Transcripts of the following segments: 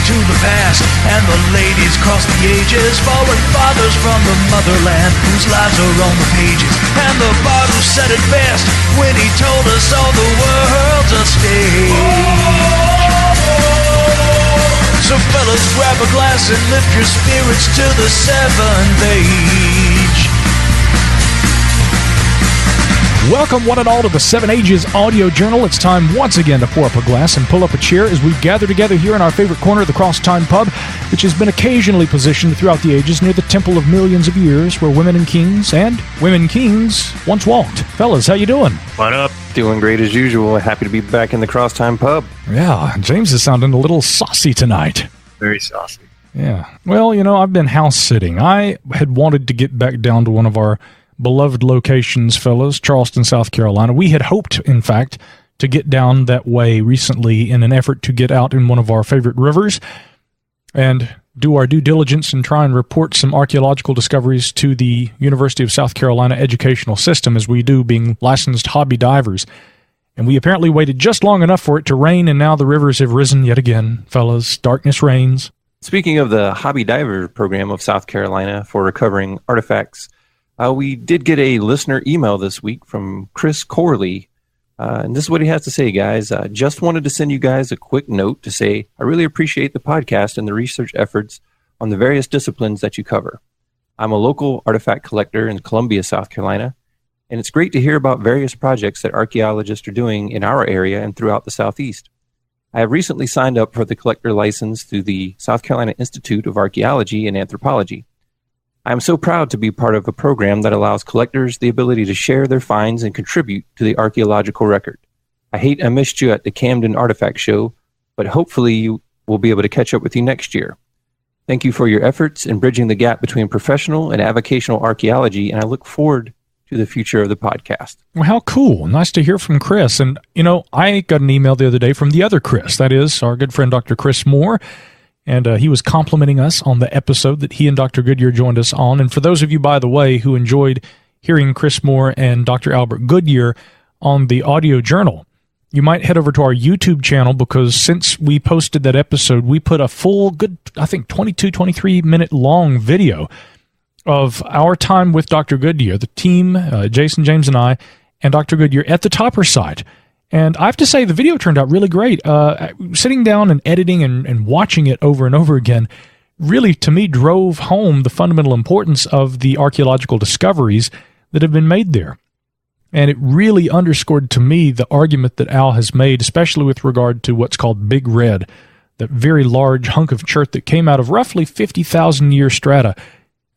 To the past, and the ladies cross the ages, fallen fathers from the motherland, whose lives are on the pages. And the bard who said it best when he told us all the world's a stage. So fellas, grab a glass and lift your spirits to the seventh age. Welcome one and all to the Seven Ages Audio Journal. It's time once again to pour up a glass and pull up a chair as we gather together here in our favorite corner of the Crosstime Pub, which has been occasionally positioned throughout the ages near the Temple of Millions of Years, where women and kings and women kings once walked. Fellas, how you doing? What up? Doing great as usual. Happy to be back in the Crosstime Pub. Yeah, James is sounding a little saucy tonight. Very saucy. Yeah. Well, you know, I've been house sitting. I had wanted to get back down to one of our beloved locations, fellas, Charleston, South Carolina. We had hoped, in fact, to get down that way recently in an effort to get out in one of our favorite rivers and do our due diligence and try and report some archaeological discoveries to the University of South Carolina educational system, as we do, being licensed hobby divers. And we apparently waited just long enough for it to rain, and now the rivers have risen yet again, fellas. Darkness reigns. Speaking of the hobby diver program of South Carolina for recovering artifacts, we did get a listener email this week from Chris Corley, and this is what he has to say, guys. Just wanted to send you guys a quick note to say I really appreciate the podcast and the research efforts on the various disciplines that you cover. I'm a local artifact collector in Columbia, South Carolina, and it's great to hear about various projects that archaeologists are doing in our area and throughout the Southeast. I have recently signed up for the collector license through the South Carolina Institute of Archaeology and Anthropology. I am so proud to be part of a program that allows collectors the ability to share their finds and contribute to the archaeological record. I hate I missed you at the Camden Artifact Show, but hopefully you will be able to catch up with you next year. Thank you for your efforts in bridging the gap between professional and avocational archaeology, and I look forward to the future of the podcast. Well, how cool. Nice to hear from Chris. And, you know, I got an email the other day from the other Chris. That is our good friend, Dr. Chris Moore. And he was complimenting us on the episode that he and Dr. Goodyear joined us on. And for those of you, by the way, who enjoyed hearing Chris Moore and Dr. Albert Goodyear on the audio journal, you might head over to our YouTube channel, because since we posted that episode, we put a full, good, I think, 22, 23-minute long video of our time with Dr. Goodyear, the team, Jason, James, and I, and Dr. Goodyear at the Topper site. And I have to say, the video turned out really great. Sitting down and editing and watching it over and over again really, to me, drove home the fundamental importance of the archaeological discoveries that have been made there. And it really underscored to me the argument that Al has made, especially with regard to what's called Big Red, that very large hunk of chert that came out of roughly 50,000-year strata.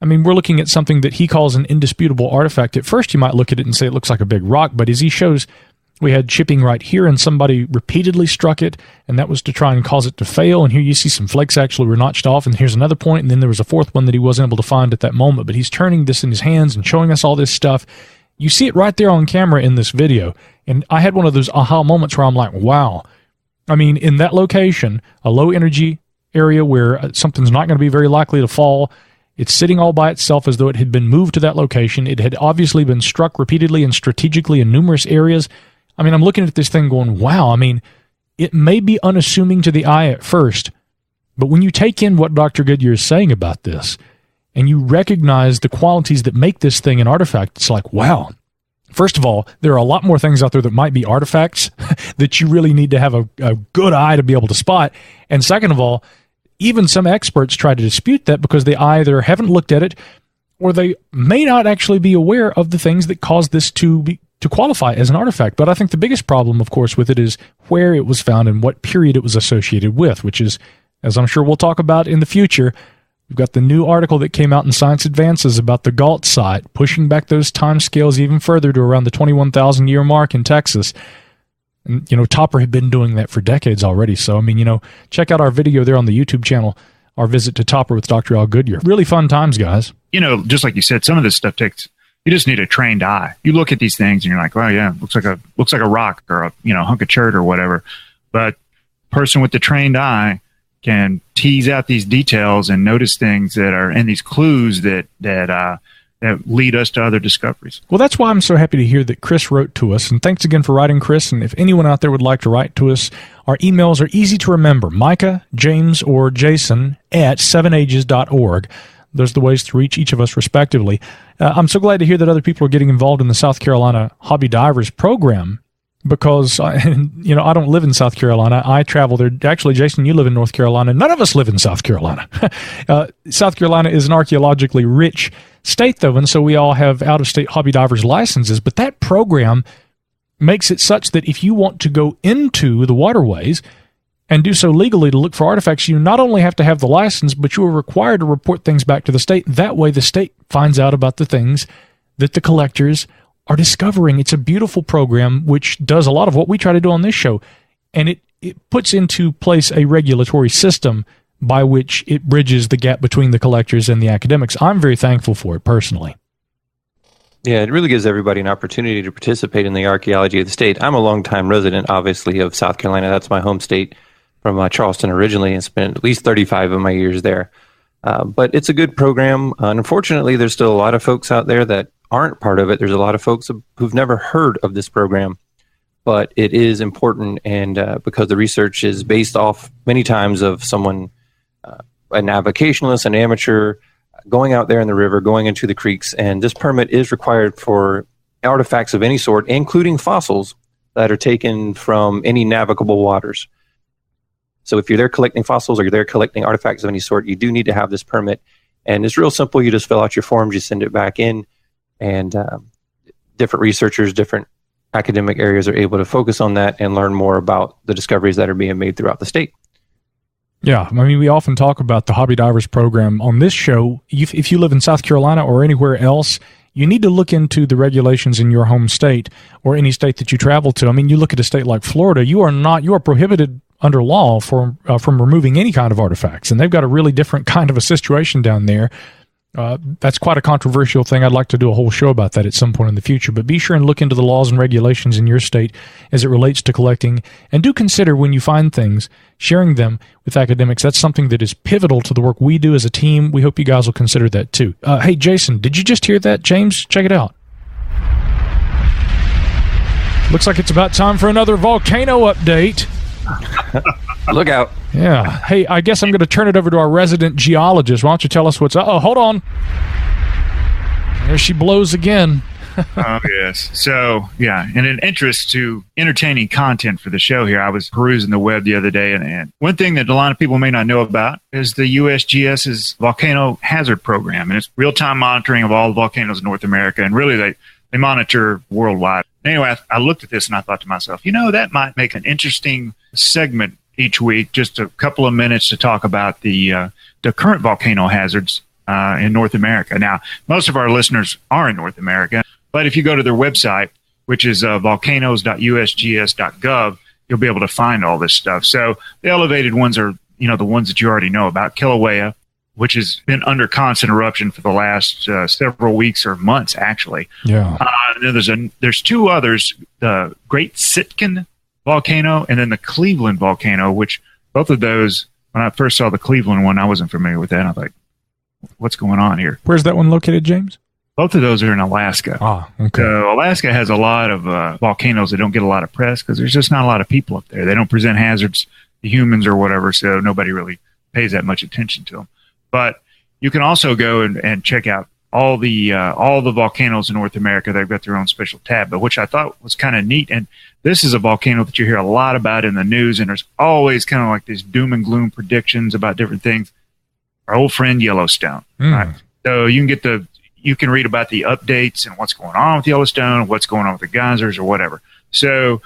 I mean, we're looking at something that he calls an indisputable artifact. At first, you might look at it and say it looks like a big rock, but as he shows, we had chipping right here, and somebody repeatedly struck it, and that was to try and cause it to fail. And here you see some flakes actually were notched off, and here's another point, and then there was a fourth one that he wasn't able to find at that moment. But he's turning this in his hands and showing us all this stuff. You see it right there on camera in this video, and I had one of those aha moments where I'm like, wow. I mean, in that location, a low-energy area where something's not going to be very likely to fall, it's sitting all by itself as though it had been moved to that location. It had obviously been struck repeatedly and strategically in numerous areas. I mean, I'm looking at this thing going, wow. I mean, it may be unassuming to the eye at first, but when you take in what Dr. Goodyear is saying about this, and you recognize the qualities that make this thing an artifact, it's like, wow. First of all, there are a lot more things out there that might be artifacts that you really need to have a good eye to be able to spot. And second of all, even some experts try to dispute that because they either haven't looked at it, or they may not actually be aware of the things that cause this to qualify as an artifact. But I think the biggest problem, of course, with it is where it was found and what period it was associated with, which is, as I'm sure we'll talk about in the future, we've got the new article that came out in Science Advances about the Galt site, pushing back those time scales even further to around the 21,000-year mark in Texas. And, Topper had been doing that for decades already. So, check out our video there on the YouTube channel, our visit to Topper with Dr. Al Goodyear. Really fun times, guys. Just like you said, some of this stuff you just need a trained eye. You look at these things and you're like, oh yeah, looks like a rock or a hunk of chert or whatever. But person with the trained eye can tease out these details and notice things that are, and these clues that lead us to other discoveries. Well, that's why I'm so happy to hear that Chris wrote to us. And thanks again for writing, Chris. And if anyone out there would like to write to us, our emails are easy to remember. Micah, James, or Jason at 7ages.org. Those are the ways to reach each of us respectively. I'm so glad to hear that other people are getting involved in the South Carolina Hobby Divers program, because, I don't live in South Carolina. I travel there. Actually, Jason, you live in North Carolina. None of us live in South Carolina. South Carolina is an archaeologically rich state, though, and so we all have out-of-state hobby divers licenses. But that program makes it such that if you want to go into the waterways and do so legally to look for artifacts, you not only have to have the license, but you are required to report things back to the state. That way the state finds out about the things that the collectors are discovering. It's a beautiful program which does a lot of what we try to do on this show, and it puts into place a regulatory system by which it bridges the gap between the collectors and the academics. I'm very thankful for it personally. Yeah, it really gives everybody an opportunity to participate in the archaeology of the state. I'm a longtime resident, obviously, of South Carolina. That's my home state, from Charleston originally, and spent at least 35 of my years there. But it's a good program. Unfortunately, there's still a lot of folks out there that aren't part of it. There's a lot of folks who've never heard of this program, but it is important, and because the research is based off many times of someone, a navigationalist, an amateur, going out there in the river, going into the creeks, and this permit is required for artifacts of any sort, including fossils that are taken from any navigable waters. So if you're there collecting fossils or you're there collecting artifacts of any sort, you do need to have this permit. And it's real simple. You just fill out your forms, you send it back in, and different researchers, different academic areas are able to focus on that and learn more about the discoveries that are being made throughout the state. Yeah, we often talk about the Hobby Divers program on this show. If you live in South Carolina or anywhere else, you need to look into the regulations in your home state or any state that you travel to. You look at a state like Florida, you are prohibited under law from removing any kind of artifacts, and they've got a really different kind of a situation down there. That's quite a controversial thing. I'd like to do a whole show about that at some point in the future, but be sure and look into the laws and regulations in your state as it relates to collecting, and do consider when you find things, sharing them with academics. That's something that is pivotal to the work we do as a team. We hope you guys will consider that too. Hey, Jason, did you just hear that? James, check it out. Looks like it's about time for another volcano update. Look out. Yeah. Hey, I guess I'm going to turn it over to our resident geologist. Why don't you tell us what's up? Oh, hold on. There she blows again. Oh, yes. So, yeah, in an interest to entertaining content for the show here, I was perusing the web the other day, and one thing that a lot of people may not know about is the USGS's Volcano Hazard Program, and it's real-time monitoring of all the volcanoes in North America, and really they monitor worldwide. Anyway, I looked at this and I thought to myself, that might make an interesting segment each week, just a couple of minutes to talk about the current volcano hazards in North America. Now, most of our listeners are in North America, but if you go to their website, which is volcanoes.usgs.gov, you'll be able to find all this stuff. So the elevated ones are, the ones that you already know about. Kilauea, which has been under constant eruption for the last several weeks or months, actually. Yeah. And then there's two others, the Great Sitkin volcano and then the Cleveland volcano, which both of those, when I first saw the Cleveland one, I wasn't familiar with that. I was like, what's going on here? Where's that one located, James? Both of those are in Alaska. Ah, okay. So Alaska has a lot of volcanoes that don't get a lot of press because there's just not a lot of people up there. They don't present hazards to humans or whatever, so nobody really pays that much attention to them. But you can also go and check out all the volcanoes in North America. They've got their own special tab, but which I thought was kind of neat. And this is a volcano that you hear a lot about in the news, and there's always kind of like these doom and gloom predictions about different things. Our old friend Yellowstone. Right? So you can read about the updates and what's going on with Yellowstone, what's going on with the geysers or whatever. So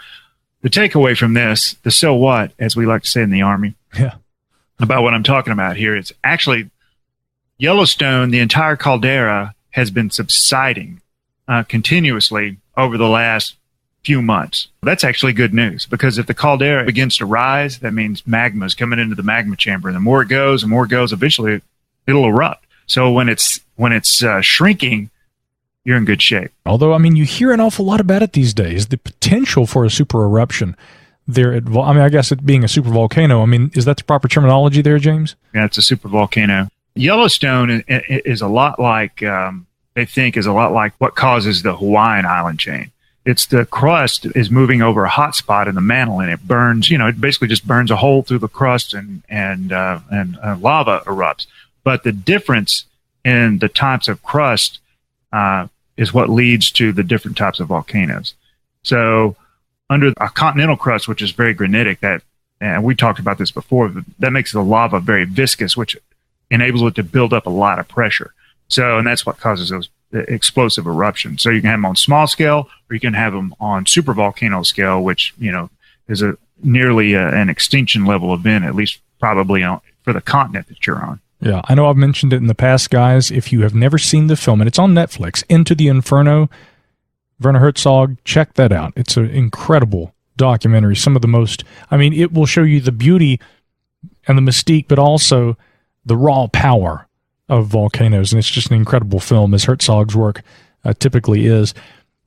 the takeaway from this, the so what, as we like to say in the Army, about what I'm talking about here, it's actually Yellowstone, the entire caldera has been subsiding continuously over the last few months. That's actually good news, because if the caldera begins to rise, that means magma is coming into the magma chamber. And the more it goes, eventually it'll erupt. So when it's shrinking, you're in good shape. Although, I mean, you hear an awful lot about it these days, the potential for a super eruption there. I guess it being a super volcano, I mean, is that the proper terminology there, James? Yeah, it's a super volcano. Yellowstone is a lot like, they think is a lot like what causes the Hawaiian island chain. It's the crust is moving over a hot spot in the mantle, and it burns, it basically just burns a hole through the crust, and lava erupts. But the difference in the types of crust is what leads to the different types of volcanoes. So under a continental crust, which is very granitic, and we talked about this before, but that makes the lava very viscous, which enables it to build up a lot of pressure. And that's what causes those explosive eruptions. So you can have them on small scale, or you can have them on super volcano scale, which, is nearly an extinction level event, at least probably for the continent that you're on. Yeah, I know I've mentioned it in the past, guys. If you have never seen the film, and it's on Netflix, Into the Inferno, Werner Herzog, check that out. It's an incredible documentary. Some of the most, it will show you the beauty and the mystique, but also the raw power of volcanoes. And it's just an incredible film, as Herzog's work typically is.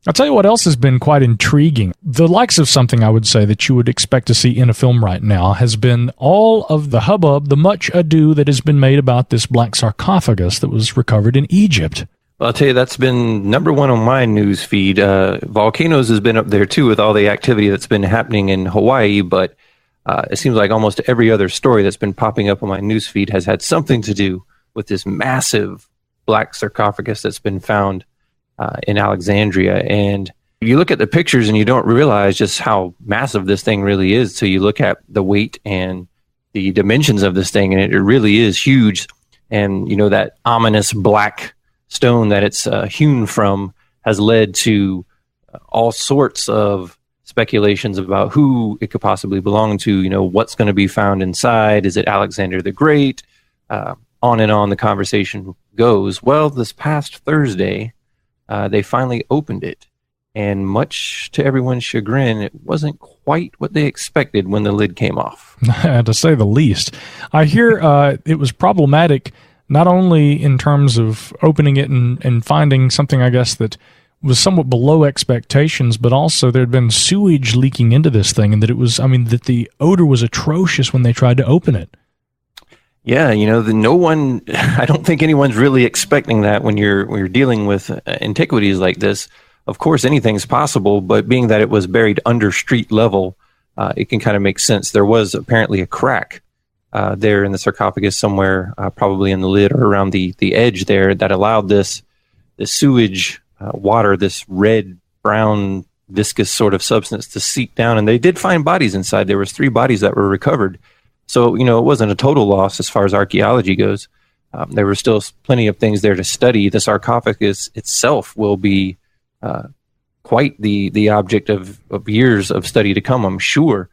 I'll tell you what else has been quite intriguing. The likes of something I would say that you would expect to see in a film right now has been all of the hubbub, the much ado that has been made about this black sarcophagus that was recovered in Egypt. Well, I'll tell you, that's been number one on my news feed. Volcanoes has been up there too, with all the activity that's been happening in Hawaii, but it seems like almost every other story that's been popping up on my news feed has had something to do with this massive black sarcophagus that's been found in Alexandria. And you look at the pictures and you don't realize just how massive this thing really is till you look at the weight and the dimensions of this thing, and it really is huge. And that ominous black stone that it's hewn from has led to all sorts of speculations about who it could possibly belong to, what's going to be found inside. Is it Alexander the Great? On and on the conversation goes. Well, this past Thursday, they finally opened it, and much to everyone's chagrin, it wasn't quite what they expected when the lid came off. To say the least. I hear it was problematic, not only in terms of opening it and finding something, I guess, that was somewhat below expectations, but also there had been sewage leaking into this thing, and that it was, that the odor was atrocious when they tried to open it. Yeah, no one, I don't think anyone's really expecting that when you're dealing with antiquities like this. Of course, anything's possible, but being that it was buried under street level, it can kind of make sense. There was apparently a crack there in the sarcophagus somewhere, probably in the lid or around the edge there, that allowed this sewage water, this red, brown, viscous sort of substance to seep down. And they did find bodies inside. There was 3 bodies that were recovered. So, it wasn't a total loss as far as archaeology goes. There were still plenty of things there to study. The sarcophagus itself will be quite the object of years of study to come, I'm sure.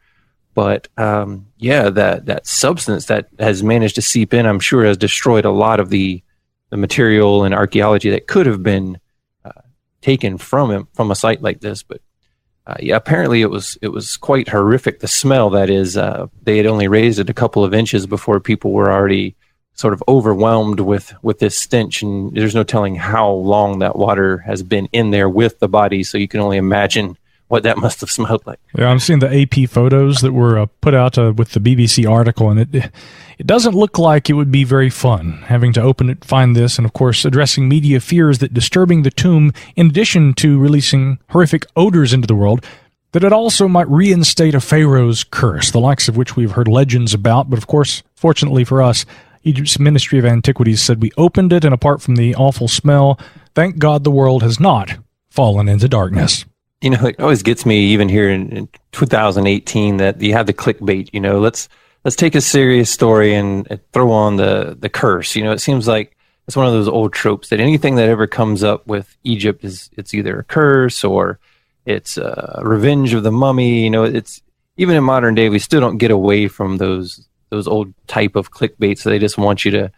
But, that substance that has managed to seep in, I'm sure, has destroyed a lot of the material and archaeology that could have been taken from a site like this. But apparently it was quite horrific. The smell, that is, they had only raised it a couple of inches before people were already sort of overwhelmed with this stench, and there's no telling how long that water has been in there with the body. So you can only imagine what that must have smelled like. Yeah, I'm seeing the AP photos that were put out with the BBC article, and it doesn't look like it would be very fun having to open it, find this, and of course addressing media fears that disturbing the tomb, in addition to releasing horrific odors into the world, that it also might reinstate a pharaoh's curse, the likes of which we've heard legends about. But of course, fortunately for us, Egypt's Ministry of Antiquities said we opened it, and apart from the awful smell, thank God the world has not fallen into darkness. It always gets me, even here in 2018, that you have the clickbait. Let's take a serious story and throw on the curse. It seems like it's one of those old tropes that anything that ever comes up with Egypt it's either a curse or it's revenge of the mummy. It's even in modern day, we still don't get away from those old type of clickbaits. So they just want you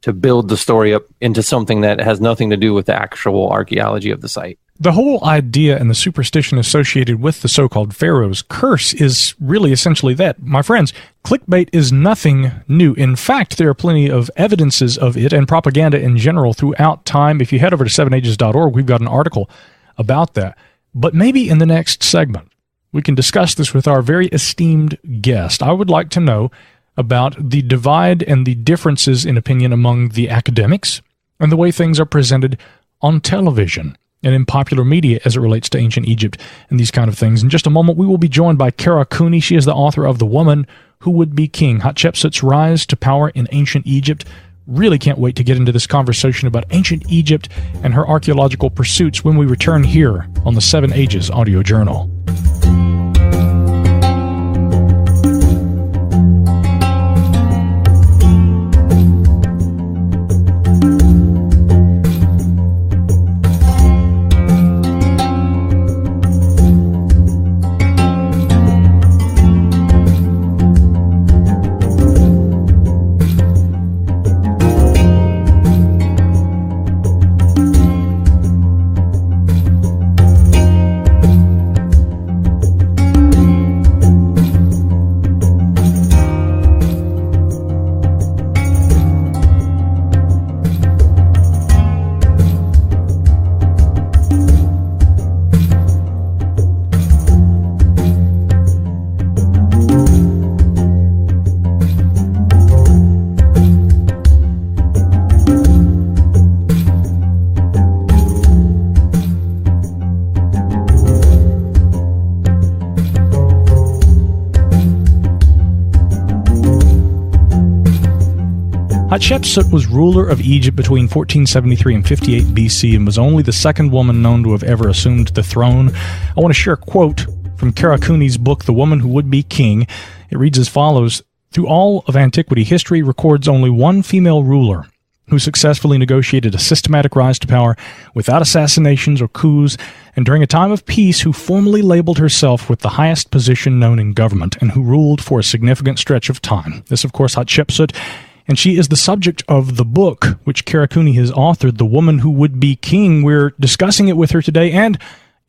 to build the story up into something that has nothing to do with the actual archaeology of the site. The whole idea and the superstition associated with the so-called Pharaoh's curse is really essentially that. My friends, clickbait is nothing new. In fact, there are plenty of evidences of it and propaganda in general throughout time. If you head over to 7ages.org, we've got an article about that. But maybe in the next segment, we can discuss this with our very esteemed guest. I would like to know about the divide and the differences in opinion among the academics and the way things are presented on television and in popular media as it relates to ancient Egypt and these kind of things. In just a moment, we will be joined by Kara Cooney. She is the author of The Woman Who Would Be King, Hatshepsut's Rise to Power in Ancient Egypt. Really can't wait to get into this conversation about ancient Egypt and her archaeological pursuits when we return here on the 7 Ages Audio Journal. Hatshepsut was ruler of Egypt between 1473 and 58 BC and was only the second woman known to have ever assumed the throne. I want to share a quote from Kara Cooney's book, The Woman Who Would Be King. It reads as follows: "Through all of antiquity, history records only one female ruler who successfully negotiated a systematic rise to power without assassinations or coups, and during a time of peace who formally labeled herself with the highest position known in government, and who ruled for a significant stretch of time." This, of course, Hatshepsut, and she is the subject of the book which Kara Cooney has authored, The Woman Who Would Be King. We're discussing it with her today, and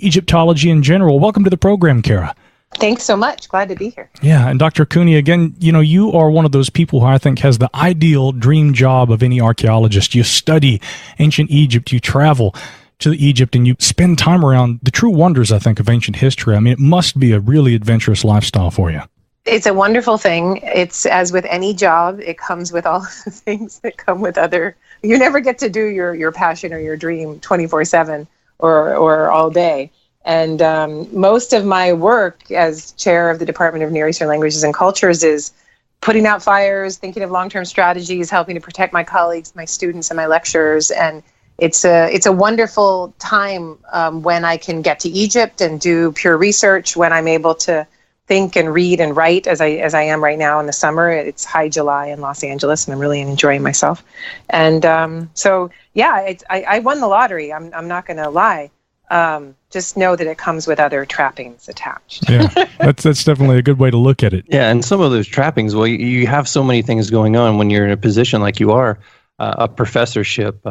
Egyptology in general. Welcome to the program, Kara. Thanks so much. Glad to be here. Yeah, and Dr. Cooney, again, you are one of those people who I think has the ideal dream job of any archaeologist. You study ancient Egypt, you travel to Egypt, and you spend time around the true wonders, I think, of ancient history. I mean, it must be a really adventurous lifestyle for you. It's a wonderful thing. It's, as with any job, it comes with all of the things that come with other. You never get to do your passion or your dream 24/7 or all day. And most of my work as chair of the Department of Near Eastern Languages and Cultures is putting out fires, thinking of long-term strategies, helping to protect my colleagues, my students, and my lecturers. And it's a wonderful time when I can get to Egypt and do pure research, when I'm able to think and read and write as I am right now in the summer. It's high July in Los Angeles, and I'm really enjoying myself. And I won the lottery. I'm not going to lie. Just know that it comes with other trappings attached. Yeah, that's definitely a good way to look at it. Yeah, and some of those trappings, well, you have so many things going on when you're in a position like you are, a professorship.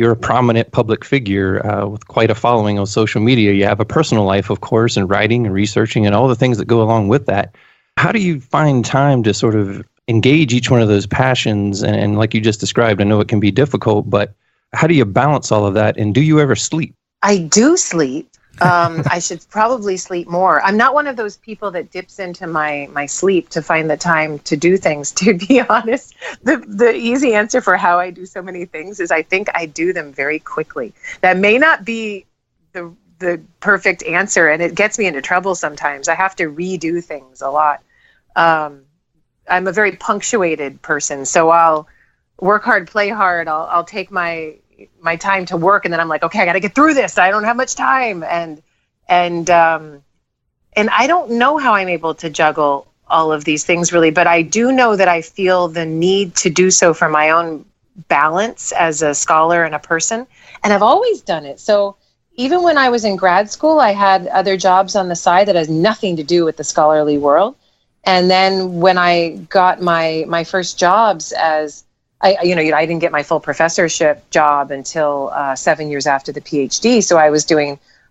You're a prominent public figure with quite a following on social media. You have a personal life, of course, and writing and researching and all the things that go along with that. How do you find time to sort of engage each one of those passions? And like you just described, I know it can be difficult, but how do you balance all of that? And do you ever sleep? I do sleep. I should probably sleep more. I'm not one of those people that dips into my sleep to find the time to do things. To be honest, the easy answer for how I do so many things is I think I do them very quickly. That may not be the perfect answer, and it gets me into trouble sometimes. I have to redo things a lot. I'm a very punctuated person, so I'll work hard, play hard. I'll take my time to work, and then I'm like, okay, I got to get through this. I don't have much time, and I don't know how I'm able to juggle all of these things really, but I do know that I feel the need to do so for my own balance as a scholar and a person, and I've always done it. So even when I was in grad school, I had other jobs on the side that has nothing to do with the scholarly world, and then when I got my first jobs as I didn't get my full professorship job until 7 years after the PhD. So I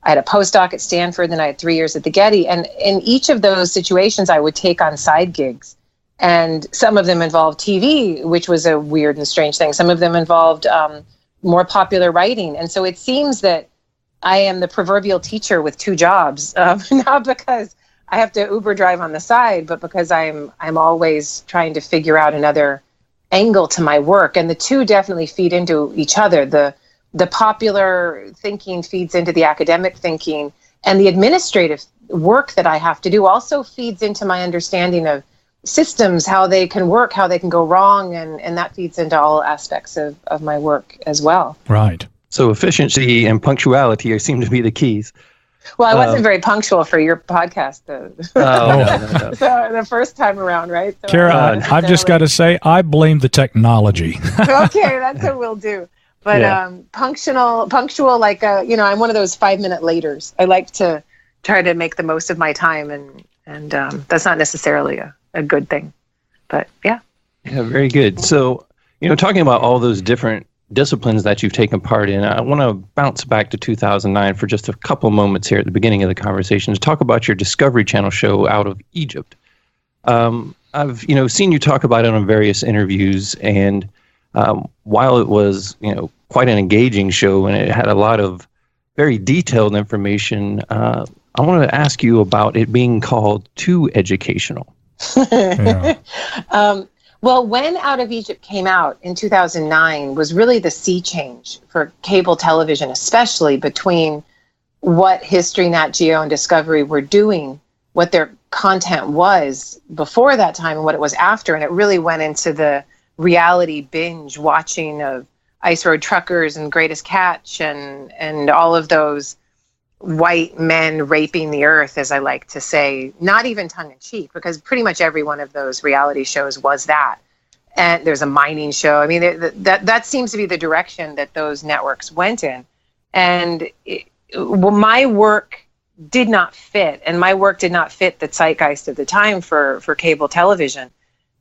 had a postdoc at Stanford, then I had 3 years at the Getty. And in each of those situations, I would take on side gigs. And some of them involved TV, which was a weird and strange thing. Some of them involved more popular writing. And so it seems that I am the proverbial teacher with two jobs, not because I have to Uber drive on the side, but because I'm always trying to figure out another angle to my work. And the two definitely feed into each other. The popular thinking feeds into the academic thinking, and the administrative work that I have to do also feeds into my understanding of systems, how they can work, how they can go wrong, and that feeds into all aspects of my work as well. Right. So efficiency and punctuality seem to be the keys. Well, I wasn't very punctual for your podcast, though. No. So the first time around, right? So Kara, I've just got to say, I blame the technology. Okay, that's what we'll do. But punctual, like, I'm one of those 5-minute laters. I like to try to make the most of my time, and that's not necessarily a good thing. But, yeah. Yeah, very good. So, talking about all those different disciplines that you've taken part in, I want to bounce back to 2009 for just a couple moments here at the beginning of the conversation to talk about your Discovery Channel show out of Egypt. I've seen you talk about it on various interviews, and while it was quite an engaging show and it had a lot of very detailed information, I wanted to ask you about it being called too educational. Yeah. Well, when Out of Egypt came out in 2009 was really the sea change for cable television, especially between what History, Nat Geo, and Discovery were doing, what their content was before that time and what it was after. And it really went into the reality binge watching of Ice Road Truckers and Greatest Catch and all of those white men raping the earth, as I like to say, not even tongue in cheek, because pretty much every one of those reality shows was that. And there's a mining show. I mean, that seems to be the direction that those networks went in. And my work did not fit, and my work did not fit the zeitgeist of the time for cable television.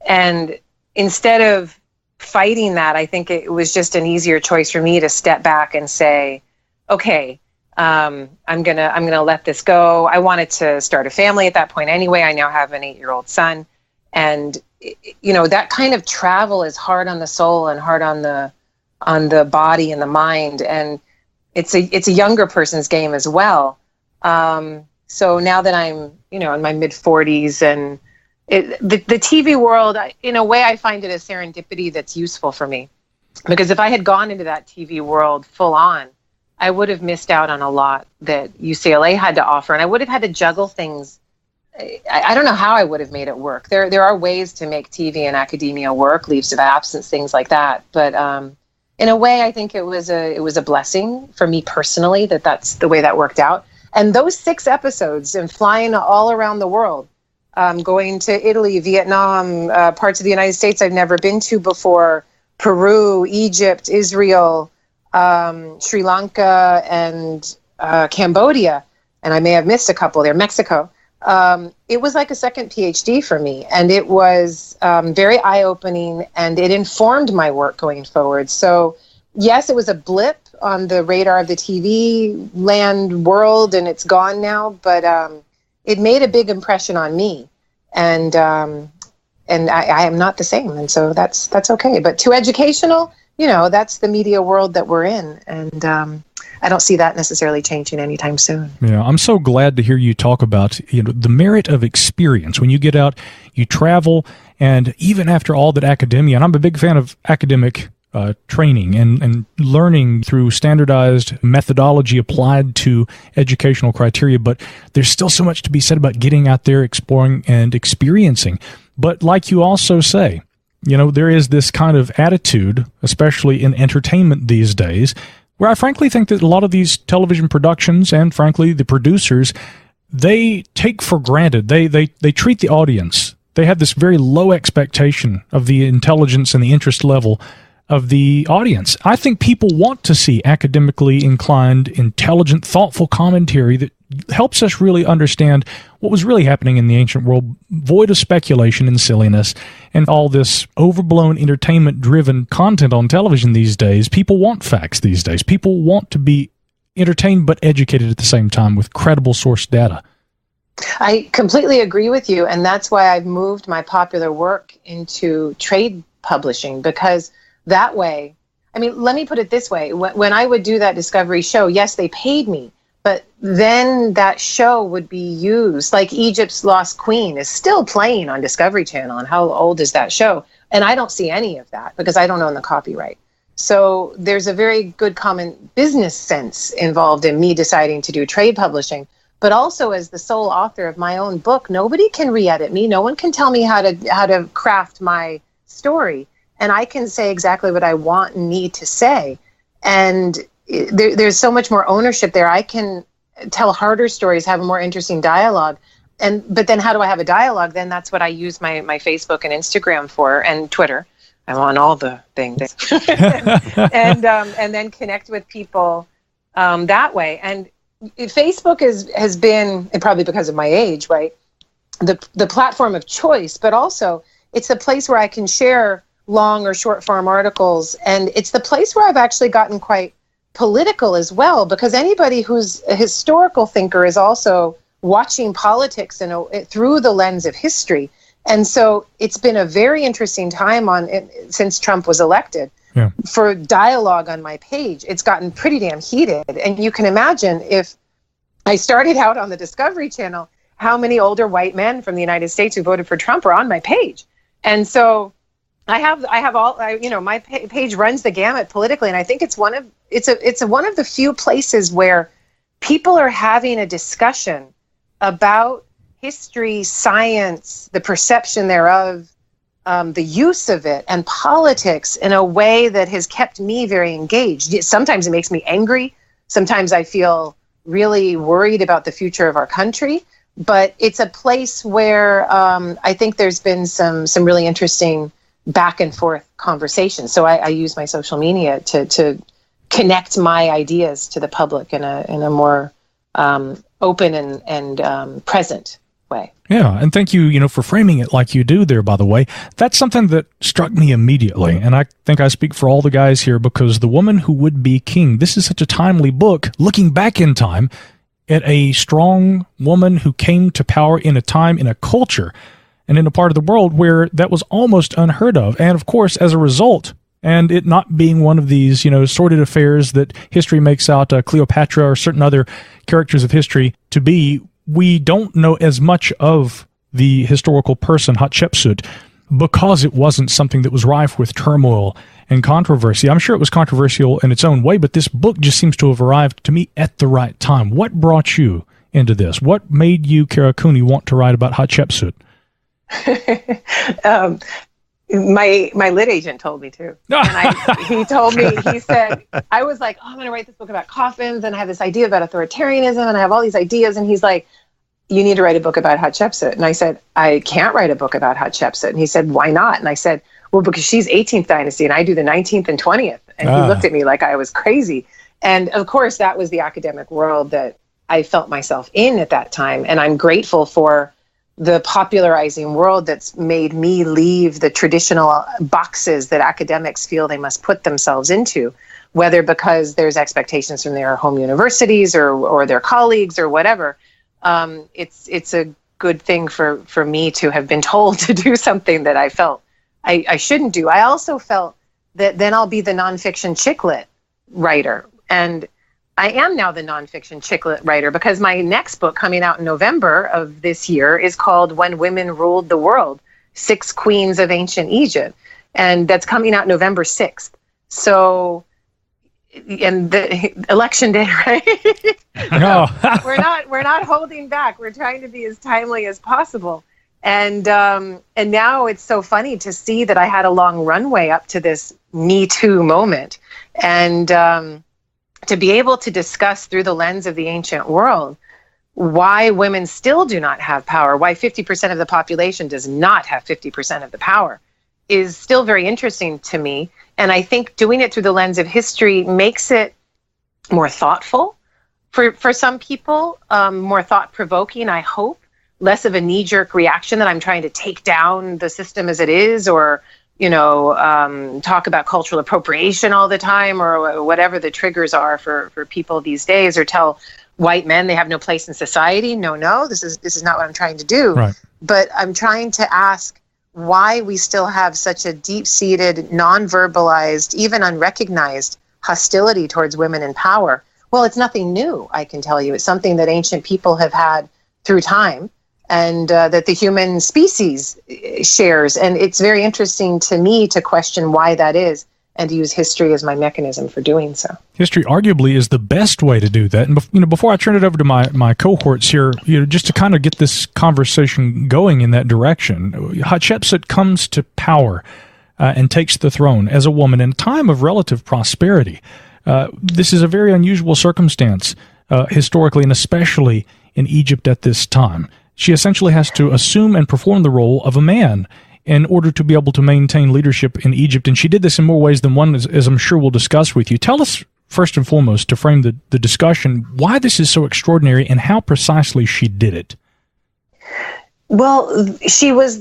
And instead of fighting that, I think it was just an easier choice for me to step back and say, okay, I'm gonna let this go. I wanted to start a family at that point anyway. I now have an 8-year-old son, and that kind of travel is hard on the soul and hard on the body and the mind, and it's a younger person's game as well. So now that I'm in my mid 40s, and the TV world, in a way, I find it a serendipity that's useful for me, because if I had gone into that TV world full on, I would have missed out on a lot that UCLA had to offer, and I would have had to juggle things. I don't know how I would have made it work. There are ways to make TV and academia work, leaves of absence, things like that. But in a way, I think it was a blessing for me personally that's the way that worked out. And those 6 episodes and flying all around the world, going to Italy, Vietnam, parts of the United States I've never been to before, Peru, Egypt, Israel, Sri Lanka, and Cambodia, and I may have missed a couple there, Mexico. It was like a second PhD for me, and it was very eye-opening, and it informed my work going forward. So yes, it was a blip on the radar of the TV land world, and it's gone now, but it made a big impression on me, and I am not the same, and so that's okay. But too educational, that's the media world that we're in, and I don't see that necessarily changing anytime soon. Yeah, I'm so glad to hear you talk about the merit of experience. When you get out, you travel, and even after all that academia, and I'm a big fan of academic training and learning through standardized methodology applied to educational criteria, but there's still so much to be said about getting out there, exploring, and experiencing. But like you also say, there is this kind of attitude, especially in entertainment these days, where I frankly think that a lot of these television productions and frankly the producers, they take for granted, they treat the audience. They have this very low expectation of the intelligence and the interest level of the audience. I think people want to see academically inclined, intelligent, thoughtful commentary that helps us really understand what was really happening in the ancient world, void of speculation and silliness and all this overblown entertainment-driven content on television these days. People want facts these days. People want to be entertained but educated at the same time with credible source data. I completely agree with you, and that's why I've moved my popular work into trade publishing, because that way, I mean, let me put it this way. When I would do that Discovery show, yes, they paid me, but then that show would be used, like Egypt's Lost Queen is still playing on Discovery Channel, and how old is that show? And I don't see any of that because I don't own the copyright. So there's a very good common business sense involved in me deciding to do trade publishing. But also, as the sole author of my own book, nobody can re-edit me. No one can tell me how to craft my story. And I can say exactly what I want and need to say. And there's so much more ownership there. I can tell harder stories, have a more interesting dialogue. But then how do I have a dialogue? Then that's what I use my Facebook and Instagram for, and Twitter. I'm on all the things. and then connect with people that way. And Facebook has been, and probably because of my age, right, the platform of choice, but also it's a place where I can share long or short form articles. And it's the place where I've actually gotten quite political as well, because anybody who's a historical thinker is also watching politics through the lens of history. And so it's been a very interesting time since Trump was elected. Yeah. For dialogue on my page. It's gotten pretty damn heated. And you can imagine, if I started out on the Discovery Channel, how many older white men from the United States who voted for Trump are on my page. And so I have all, my page runs the gamut politically. And I think it's one of the few places where people are having a discussion about history, science, the perception thereof, the use of it, and politics in a way that has kept me very engaged. Sometimes it makes me angry. Sometimes I feel really worried about the future of our country. But it's a place where I think there's been some really interesting back and forth conversations. So I use my social media to connect my ideas to the public in a more open and present way. Yeah, and thank you, for framing it like you do there, by the way. That's something that struck me immediately, and I think I speak for all the guys here, because The Woman Who Would Be King, this is such a timely book, looking back in time at a strong woman who came to power in a time, in a culture, and in a part of the world where that was almost unheard of. And of course, as a result, and it not being one of these, sordid affairs that history makes out Cleopatra or certain other characters of history to be, we don't know as much of the historical person Hatshepsut because it wasn't something that was rife with turmoil and controversy. I'm sure it was controversial in its own way, but this book just seems to have arrived to me at the right time. What brought you into this? What made you, Kara Cooney, want to write about Hatshepsut? My lit agent told me to. And he told me, he said, I was like, I'm going to write this book about coffins, and I have this idea about authoritarianism, and I have all these ideas. And he's like, you need to write a book about Hatshepsut. And I said, I can't write a book about Hatshepsut. And he said, why not? And I said, well, because she's 18th dynasty and I do the 19th and 20th. And he looked at me like I was crazy. And of course, that was the academic world that I felt myself in at that time. And I'm grateful for the popularizing world that's made me leave the traditional boxes that academics feel they must put themselves into, whether because there's expectations from their home universities or their colleagues or whatever. It's a good thing for me to have been told to do something that I felt I shouldn't do. I also felt that then I'll be the nonfiction chick lit writer. And I am now the nonfiction chick lit writer, because my next book coming out in November of this year is called When Women Ruled the World, 6 Queens of Ancient Egypt. And that's coming out November 6th. So, and the election day, right? No. We're not holding back. We're trying to be as timely as possible. And now it's so funny to see that I had a long runway up to this Me Too moment. And to be able to discuss through the lens of the ancient world why women still do not have power, why 50% of the population does not have 50% of the power, is still very interesting to me. And I think doing it through the lens of history makes it more thoughtful for some people, more thought-provoking, I hope, less of a knee-jerk reaction that I'm trying to take down the system as it is, or, talk about cultural appropriation all the time, or whatever the triggers are for people these days, or tell white men they have no place in society. No, this is not what I'm trying to do. Right. But I'm trying to ask why we still have such a deep-seated, non-verbalized, even unrecognized hostility towards women in power. Well, it's nothing new, I can tell you. It's something that ancient people have had through time, and that the human species shares. And it's very interesting to me to question why that is, and to use history as my mechanism for doing so. History arguably is the best way to do that. And before I turn it over to my cohorts here, just to kind of get this conversation going in that direction, Hatshepsut comes to power and takes the throne as a woman in a time of relative prosperity. This is a very unusual circumstance historically, and especially in Egypt at this time. She essentially has to assume and perform the role of a man in order to be able to maintain leadership in Egypt. And she did this in more ways than one, as I'm sure we'll discuss with you. Tell us, first and foremost, to frame the discussion, why this is so extraordinary and how precisely she did it. Well, she was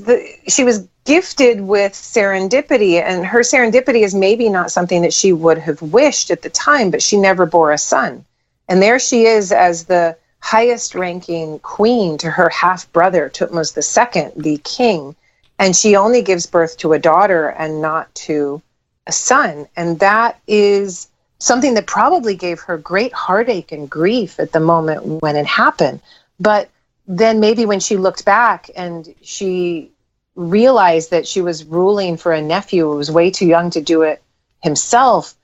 gifted with serendipity, and her serendipity is maybe not something that she would have wished at the time, but she never bore a son. And there she is as the highest ranking queen to her half brother, Thutmose II, the king. And she only gives birth to a daughter and not to a son. And that is something that probably gave her great heartache and grief at the moment when it happened. But then maybe when she looked back and she realized that she was ruling for a nephew who was way too young to do it himself,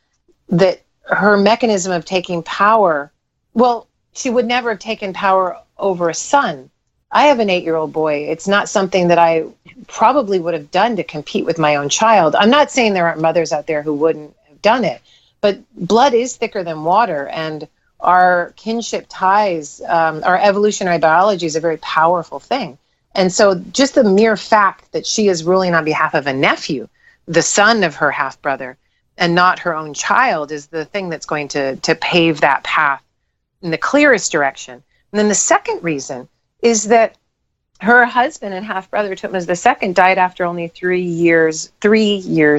that her mechanism of taking power, well, she would never have taken power over a son. I have an 8-year-old boy. It's not something that I probably would have done to compete with my own child. I'm not saying there aren't mothers out there who wouldn't have done it, but blood is thicker than water, and our kinship ties, our evolutionary biology is a very powerful thing. And so just the mere fact that she is ruling on behalf of a nephew, the son of her half-brother, and not her own child, is the thing that's going to pave that path in the clearest direction. And then the second reason is that her husband and half-brother, Thutmose II, died after only 3 years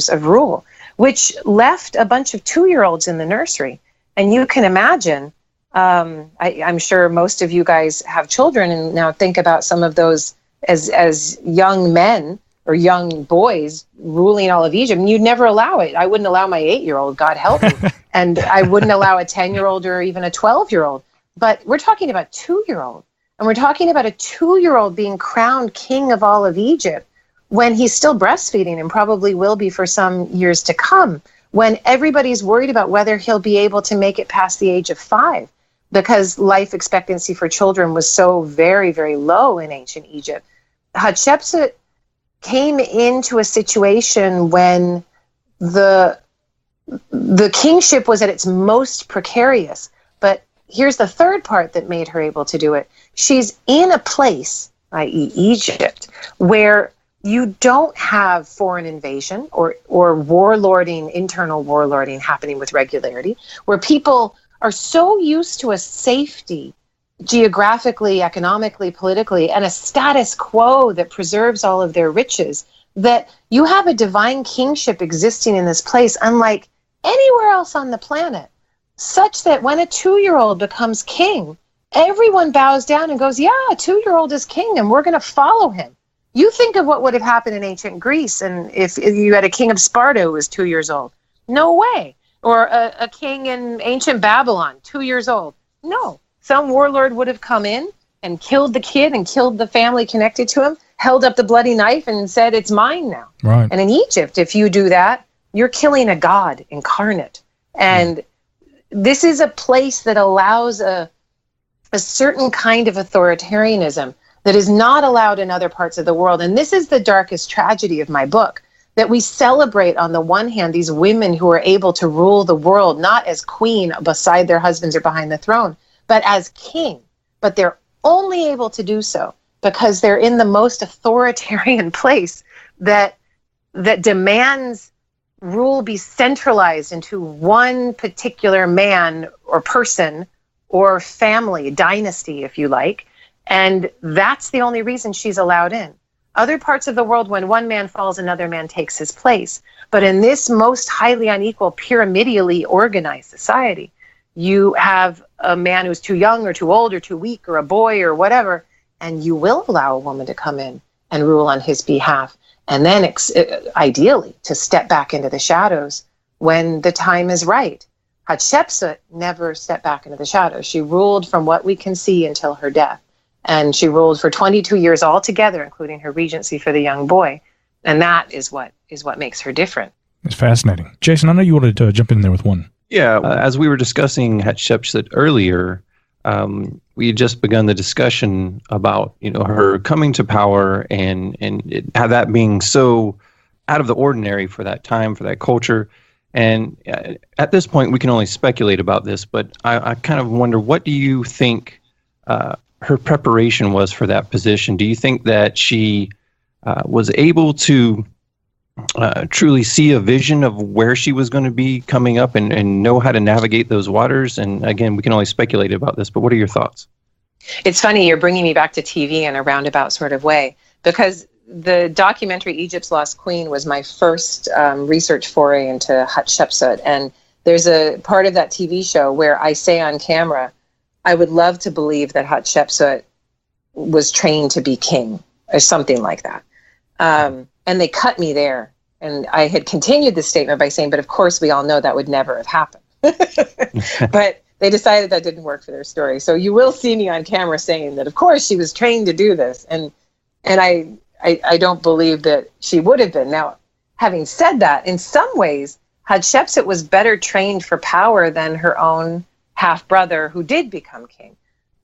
of rule, which left a bunch of 2-year-olds in the nursery. And you can imagine, I'm sure most of you guys have children, and now think about some of those as young men or young boys ruling all of Egypt. And you'd never allow it. I wouldn't allow my 8-year-old, God help me. And I wouldn't allow a 10-year-old or even a 12-year-old. But we're talking about 2-year-old. And we're talking about a 2-year-old being crowned king of all of Egypt when he's still breastfeeding and probably will be for some years to come, when everybody's worried about whether he'll be able to make it past the age of 5, because life expectancy for children was so very, very low in ancient Egypt. Hatshepsut came into a situation when the kingship was at its most precarious. But here's the third part that made her able to do it. She's in a place, i.e. Egypt, where you don't have foreign invasion or internal warlording happening with regularity, where people are so used to a safety geographically, economically, politically, and a status quo that preserves all of their riches, that you have a divine kingship existing in this place unlike anywhere else on the planet, such that when a 2-year-old becomes king, everyone bows down and goes, yeah, a 2-year-old is king and we're going to follow him. You think of what would have happened in ancient Greece, and if you had a king of Sparta who was 2 years old. No way. Or a king in ancient Babylon, 2 years old. No. Some warlord would have come in and killed the kid and killed the family connected to him, held up the bloody knife and said, it's mine now. Right. And in Egypt, if you do that, you're killing a god incarnate. And this is a place that allows a certain kind of authoritarianism that is not allowed in other parts of the world. And this is the darkest tragedy of my book, that we celebrate, on the one hand, these women who are able to rule the world, not as queen beside their husbands or behind the throne, but as king. But they're only able to do so because they're in the most authoritarian place that demands rule be centralized into one particular man or person or family, dynasty, if you like. And that's the only reason she's allowed in. Other parts of the world, when one man falls, another man takes his place. But in this most highly unequal, pyramidally organized society, you have a man who's too young or too old or too weak or a boy or whatever, and you will allow a woman to come in and rule on his behalf. And then ideally to step back into the shadows when the time is right. Hatshepsut never stepped back into the shadows. She ruled from what we can see until her death. And she ruled for 22 years altogether, including her regency for the young boy. And that is what makes her different. It's fascinating. Jason, I know you wanted to jump in there with one. Yeah, as we were discussing Hatshepsut earlier, we had just begun the discussion about her coming to power and how that being so out of the ordinary for that time, for that culture. And at this point, we can only speculate about this, but I kind of wonder, what do you think her preparation was for that position? Do you think that she was able to truly see a vision of where she was going to be coming up and know how to navigate those waters? And again, we can only speculate about this, but what are your thoughts? It's funny, you're bringing me back to TV in a roundabout sort of way, because the documentary Egypt's Lost Queen was my first research foray into Hatshepsut. And there's a part of that TV show where I say on camera, I would love to believe that Hatshepsut was trained to be king or something like that. And they cut me there. And I had continued the statement by saying, but of course we all know that would never have happened. But they decided that didn't work for their story. So you will see me on camera saying that, of course, she was trained to do this. And I don't believe that she would have been. Now, having said that, in some ways, Hatshepsut was better trained for power than her own half-brother who did become king.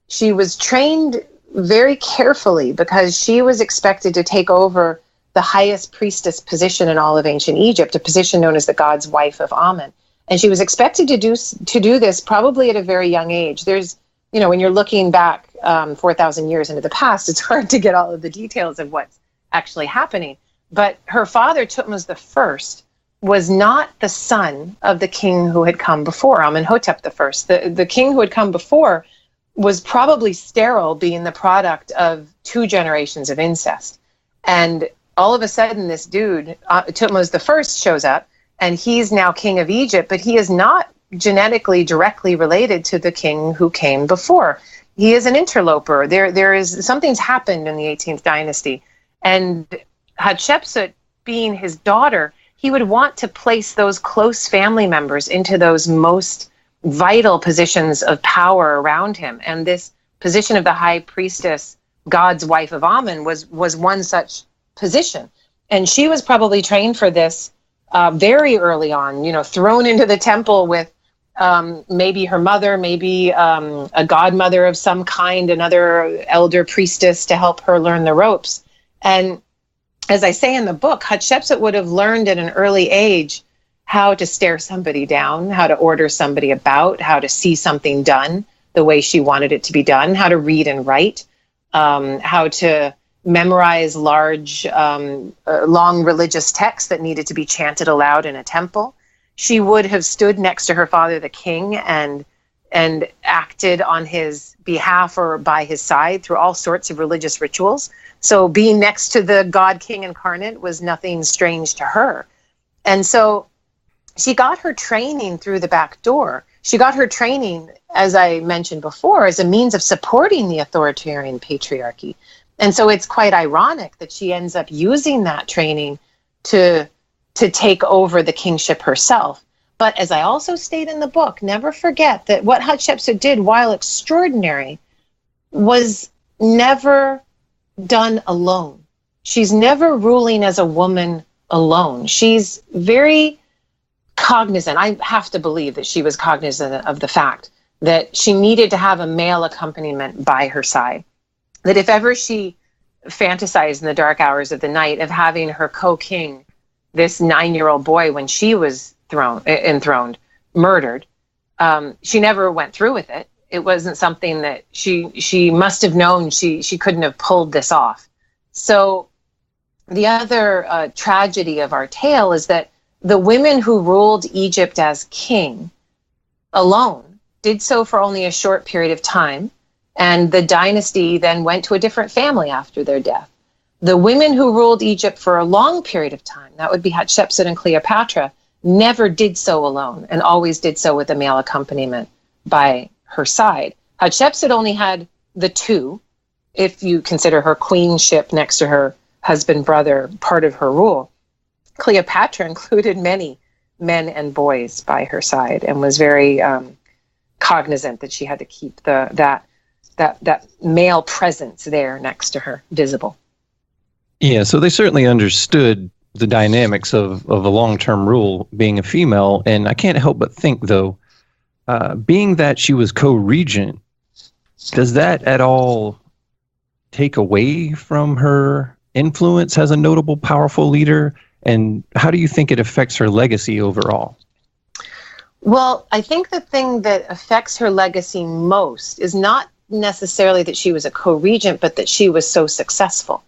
She was trained very carefully because she was expected to take over the highest priestess position in all of ancient Egypt, a position known as the god's wife of Amun. And she was expected to do this probably at a very young age. There's, when you're looking back 4,000 years into the past, it's hard to get all of the details of what's actually happening. But her father, Thutmose I, was not the son of the king who had come before, Amenhotep I. The king who had come before was probably sterile, being the product of 2 generations of incest. And all of a sudden, this dude, Thutmose I, shows up, and he's now king of Egypt, but he is not genetically directly related to the king who came before. He is an interloper. There is something's happened in the 18th dynasty. And Hatshepsut, being his daughter, he would want to place those close family members into those most vital positions of power around him. And this position of the high priestess, God's wife of Amun, was one such position. And she was probably trained for this very early on, thrown into the temple with maybe her mother, maybe a godmother of some kind, another elder priestess to help her learn the ropes. And as I say in the book, Hatshepsut would have learned at an early age how to stare somebody down, how to order somebody about, how to see something done the way she wanted it to be done, how to read and write, how to memorize large, long religious texts that needed to be chanted aloud in a temple. She would have stood next to her father, the king, and acted on his behalf or by his side through all sorts of religious rituals. So being next to the God King incarnate was nothing strange to her. And so she got her training through the back door. She got her training, as I mentioned before, as a means of supporting the authoritarian patriarchy. And so it's quite ironic that she ends up using that training to take over the kingship herself. But as I also state in the book, never forget that what Hatshepsut did, while extraordinary, was never done alone. She's never ruling as a woman alone. She's very cognizant. I have to believe that she was cognizant of the fact that she needed to have a male accompaniment by her side. That if ever she fantasized in the dark hours of the night of having her co-king, this 9-year-old boy, when she was enthroned, murdered, she never went through with it. It wasn't something that she must have known she couldn't have pulled this off. So the other tragedy of our tale is that the women who ruled Egypt as king alone did so for only a short period of time, and the dynasty then went to a different family after their death. The women who ruled Egypt for a long period of time, that would be Hatshepsut and Cleopatra, never did so alone and always did so with a male accompaniment by her side. Hatshepsut only had the two, if you consider her queenship next to her husband, brother, part of her rule. Cleopatra included many men and boys by her side and was very cognizant that she had to keep that male presence there next to her visible. Yeah, so they certainly understood the dynamics of a long-term rule being a female, and I can't help but think, though, being that she was co-regent, does that at all take away from her influence as a notable, powerful leader? And how do you think it affects her legacy overall? Well, I think the thing that affects her legacy most is not necessarily that she was a co-regent, but that she was so successful.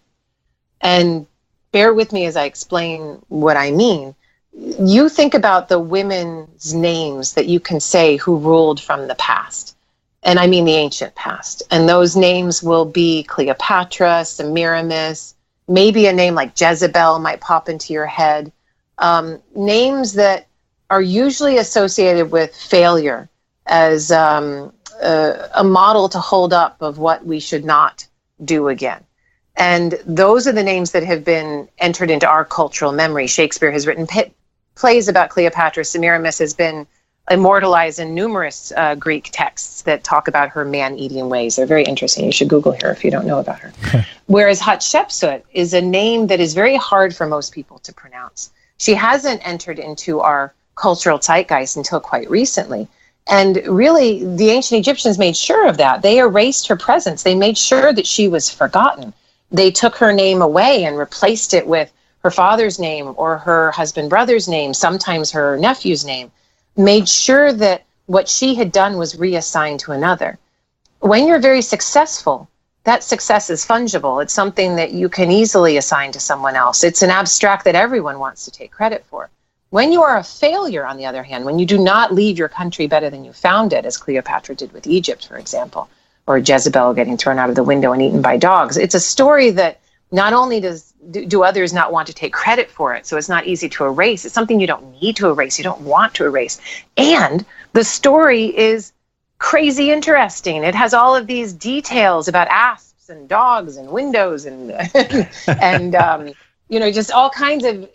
And bear with me as I explain what I mean. You think about the women's names that you can say who ruled from the past. And I mean the ancient past. And those names will be Cleopatra, Semiramis, maybe a name like Jezebel might pop into your head. Names that are usually associated with failure as a model to hold up of what we should not do again. And those are the names that have been entered into our cultural memory. Shakespeare has written plays about Cleopatra. Semiramis has been immortalized in numerous Greek texts that talk about her man-eating ways. They're very interesting. You should Google her if you don't know about her. Whereas Hatshepsut is a name that is very hard for most people to pronounce. She hasn't entered into our cultural zeitgeist until quite recently. And really, the ancient Egyptians made sure of that. They erased her presence. They made sure that she was forgotten. They took her name away and replaced it with her father's name or her husband brother's name, sometimes her nephew's name, made sure that what she had done was reassigned to another. When you're very successful, that success is fungible. It's something that you can easily assign to someone else. It's an abstract that everyone wants to take credit for. When you are a failure, on the other hand, when you do not leave your country better than you found it, as Cleopatra did with Egypt, for example, or Jezebel getting thrown out of the window and eaten by dogs, it's a story that not only do others not want to take credit for it, so it's not easy to erase. It's something you don't need to erase, you don't want to erase. And the story is crazy interesting. It has all of these details about asps and dogs and windows and just all kinds of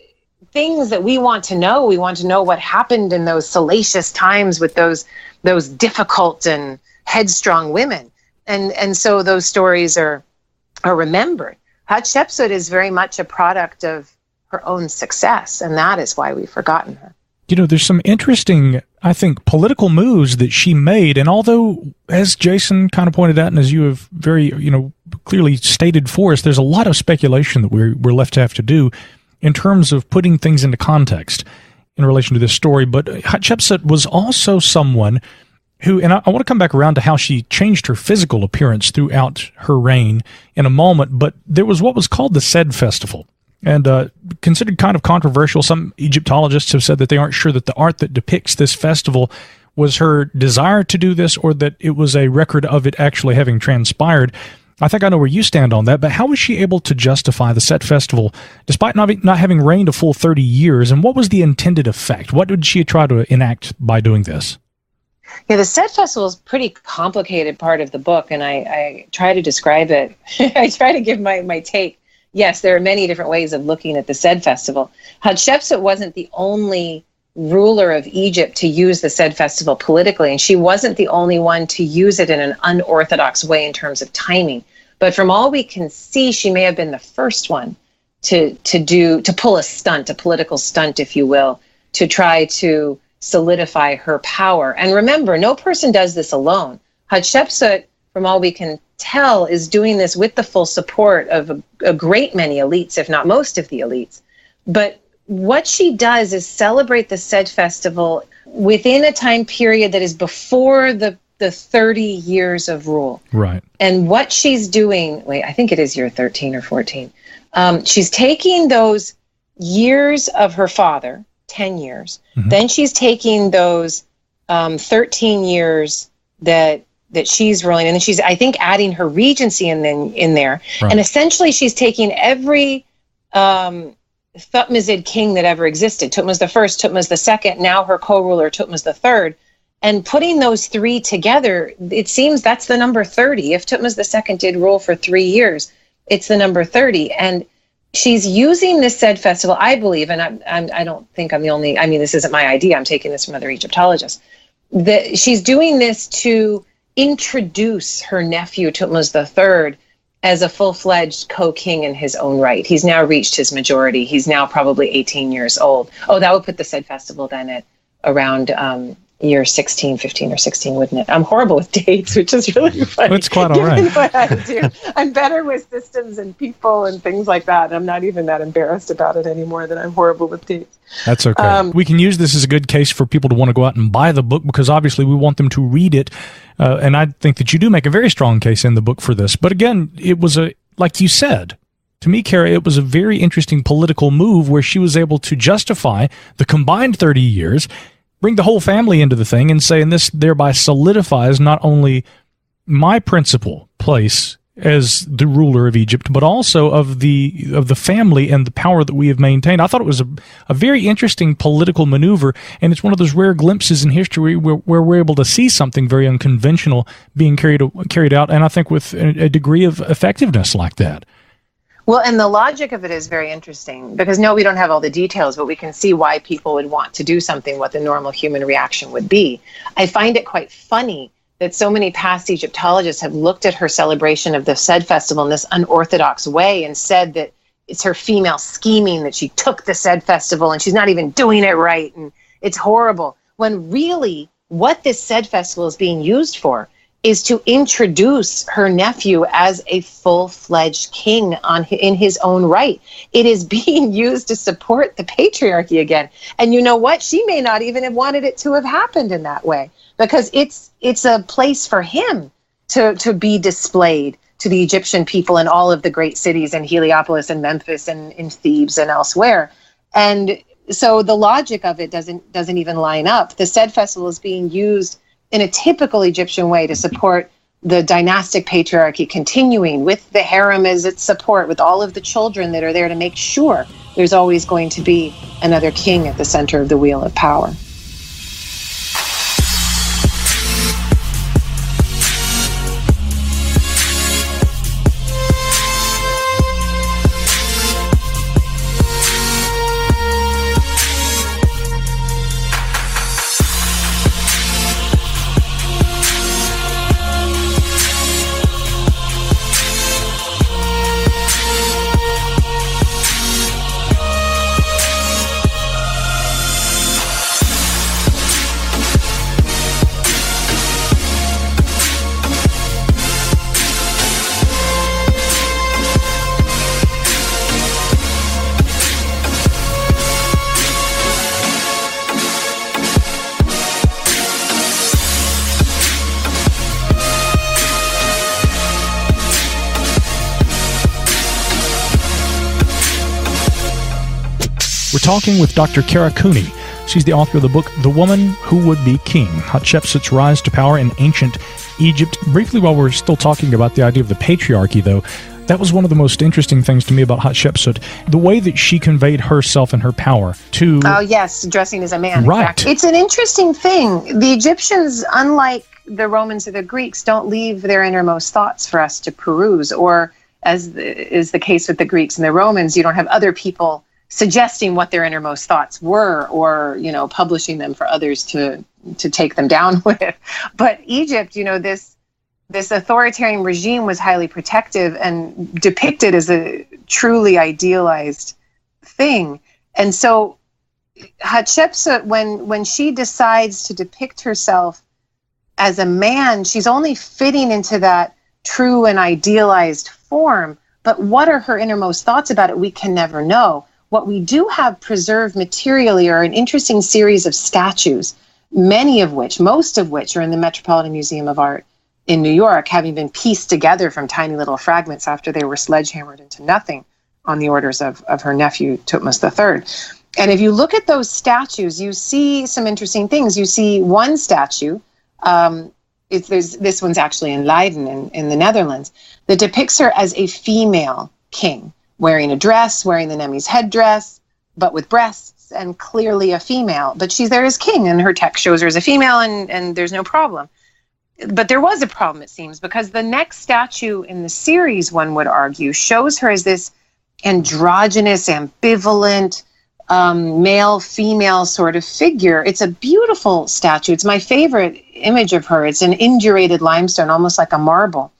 things that we want to know. We want to know what happened in those salacious times with those difficult and headstrong women. And so those stories are remembered. Hatshepsut is very much a product of her own success, and that is why we've forgotten her. You know, there's some interesting, I think, political moves that she made. And although, as Jason kind of pointed out, and as you have very, clearly stated for us, there's a lot of speculation that we're left to have to do in terms of putting things into context in relation to this story. But Hatshepsut was also someone who, and I want to come back around to how she changed her physical appearance throughout her reign in a moment, but there was what was called the Sed Festival, and considered kind of controversial. Some Egyptologists have said that they aren't sure that the art that depicts this festival was her desire to do this or that it was a record of it actually having transpired. I think I know where you stand on that, but how was she able to justify the Set Festival despite not having reigned a full 30 years, and what was the intended effect? What did she try to enact by doing this? Yeah, the Set Festival is a pretty complicated part of the book, and I try to describe it. I try to give my take. Yes, there are many different ways of looking at the Sed Festival. Hatshepsut wasn't the only ruler of Egypt to use the Sed Festival politically, and she wasn't the only one to use it in an unorthodox way in terms of timing. But from all we can see, she may have been the first one to pull a stunt, a political stunt, if you will, to try to solidify her power. And remember, no person does this alone. Hatshepsut, from all we can tell, is doing this with the full support of a great many elites, if not most of the elites. But what she does is celebrate the Sed Festival within a time period that is before the 30 years of rule. Right. And what she's doing, I think it is year 13 or 14. She's taking those years of her father, 10 years. Mm-hmm. Then she's taking those 13 years that she's ruling, and then she's, I think, adding her regency in there. Right. And essentially she's taking every Thutmose king that ever existed, Thutmose the first, Thutmose the second, now her co-ruler Thutmose the third, and putting those three together, it seems that's the number 30. If Thutmose the second did rule for 3 years, it's the number 30. And she's using this said festival, I believe, and I don't think I'm the only, I mean, this isn't my idea, I'm taking this from other Egyptologists, that she's doing this to introduce her nephew Thutmose III as a full-fledged co-king in his own right. He's now reached his majority. He's now probably 18 years old. Oh, that would put the said festival then at around year 16, 15 or 16, wouldn't it? I'm horrible with dates, which is really funny. That's quite all right. What I do. I'm better with systems and people and things like that. I'm not even that embarrassed about it anymore that I'm horrible with dates. That's okay. We can use this as a good case for people to want to go out and buy the book, because obviously we want them to read it. And I think that you do make a very strong case in the book for this. But again, it was like you said, to me, Kara, it was a very interesting political move where she was able to justify the combined 30 years, bring the whole family into the thing, and say, and this thereby solidifies not only my principal place as the ruler of Egypt, but also of the family and the power that we have maintained. I thought it was a very interesting political maneuver, and it's one of those rare glimpses in history where we're able to see something very unconventional being carried out, and I think with a degree of effectiveness like that. Well, and the logic of it is very interesting, because no, we don't have all the details, but we can see why people would want to do something, what the normal human reaction would be. I find it quite funny that so many past Egyptologists have looked at her celebration of the said festival in this unorthodox way and said that it's her female scheming, that she took the said festival and she's not even doing it right and it's horrible. When really what this said festival is being used for is to introduce her nephew as a full-fledged king in his own right. It is being used to support the patriarchy again. And you know what? She may not even have wanted it to have happened in that way, because it's a place for him to be displayed to the Egyptian people in all of the great cities in Heliopolis and Memphis and in Thebes and elsewhere. And so the logic of it doesn't even line up. The said festival is being used in a typical Egyptian way to support the dynastic patriarchy continuing, with the harem as its support, with all of the children that are there to make sure there's always going to be another king at the center of the wheel of power. We're talking with Dr. Kara Cooney. She's the author of the book, The Woman Who Would Be King, Hatshepsut's Rise to Power in Ancient Egypt. Briefly, while we're still talking about the idea of the patriarchy, though, that was one of the most interesting things to me about Hatshepsut, the way that she conveyed herself and her power to... Oh, yes, dressing as a man. Right. Exactly. It's an interesting thing. The Egyptians, unlike the Romans or the Greeks, don't leave their innermost thoughts for us to peruse, or, as is the case with the Greeks and the Romans, you don't have other people suggesting what their innermost thoughts were, or, you know, publishing them for others to take them down with. But Egypt, you know, this authoritarian regime was highly protective and depicted as a truly idealized thing. And so Hatshepsut, when she decides to depict herself as a man, she's only fitting into that true and idealized form. But what are her innermost thoughts about it? We can never know. What we do have preserved materially are an interesting series of statues, most of which are in the Metropolitan Museum of Art in New York, having been pieced together from tiny little fragments after they were sledgehammered into nothing on the orders of her nephew, Thutmose III. And if you look at those statues, you see some interesting things. You see one statue this one's actually in Leiden in the Netherlands, that depicts her as a female king, wearing a dress, wearing the Nemi's headdress, but with breasts, and clearly a female. But she's there as king, and her text shows her as a female, and there's no problem. But there was a problem, it seems, because the next statue in the series, one would argue, shows her as this androgynous, ambivalent, male-female sort of figure. It's a beautiful statue. It's my favorite image of her. It's an indurated limestone, almost like a marble,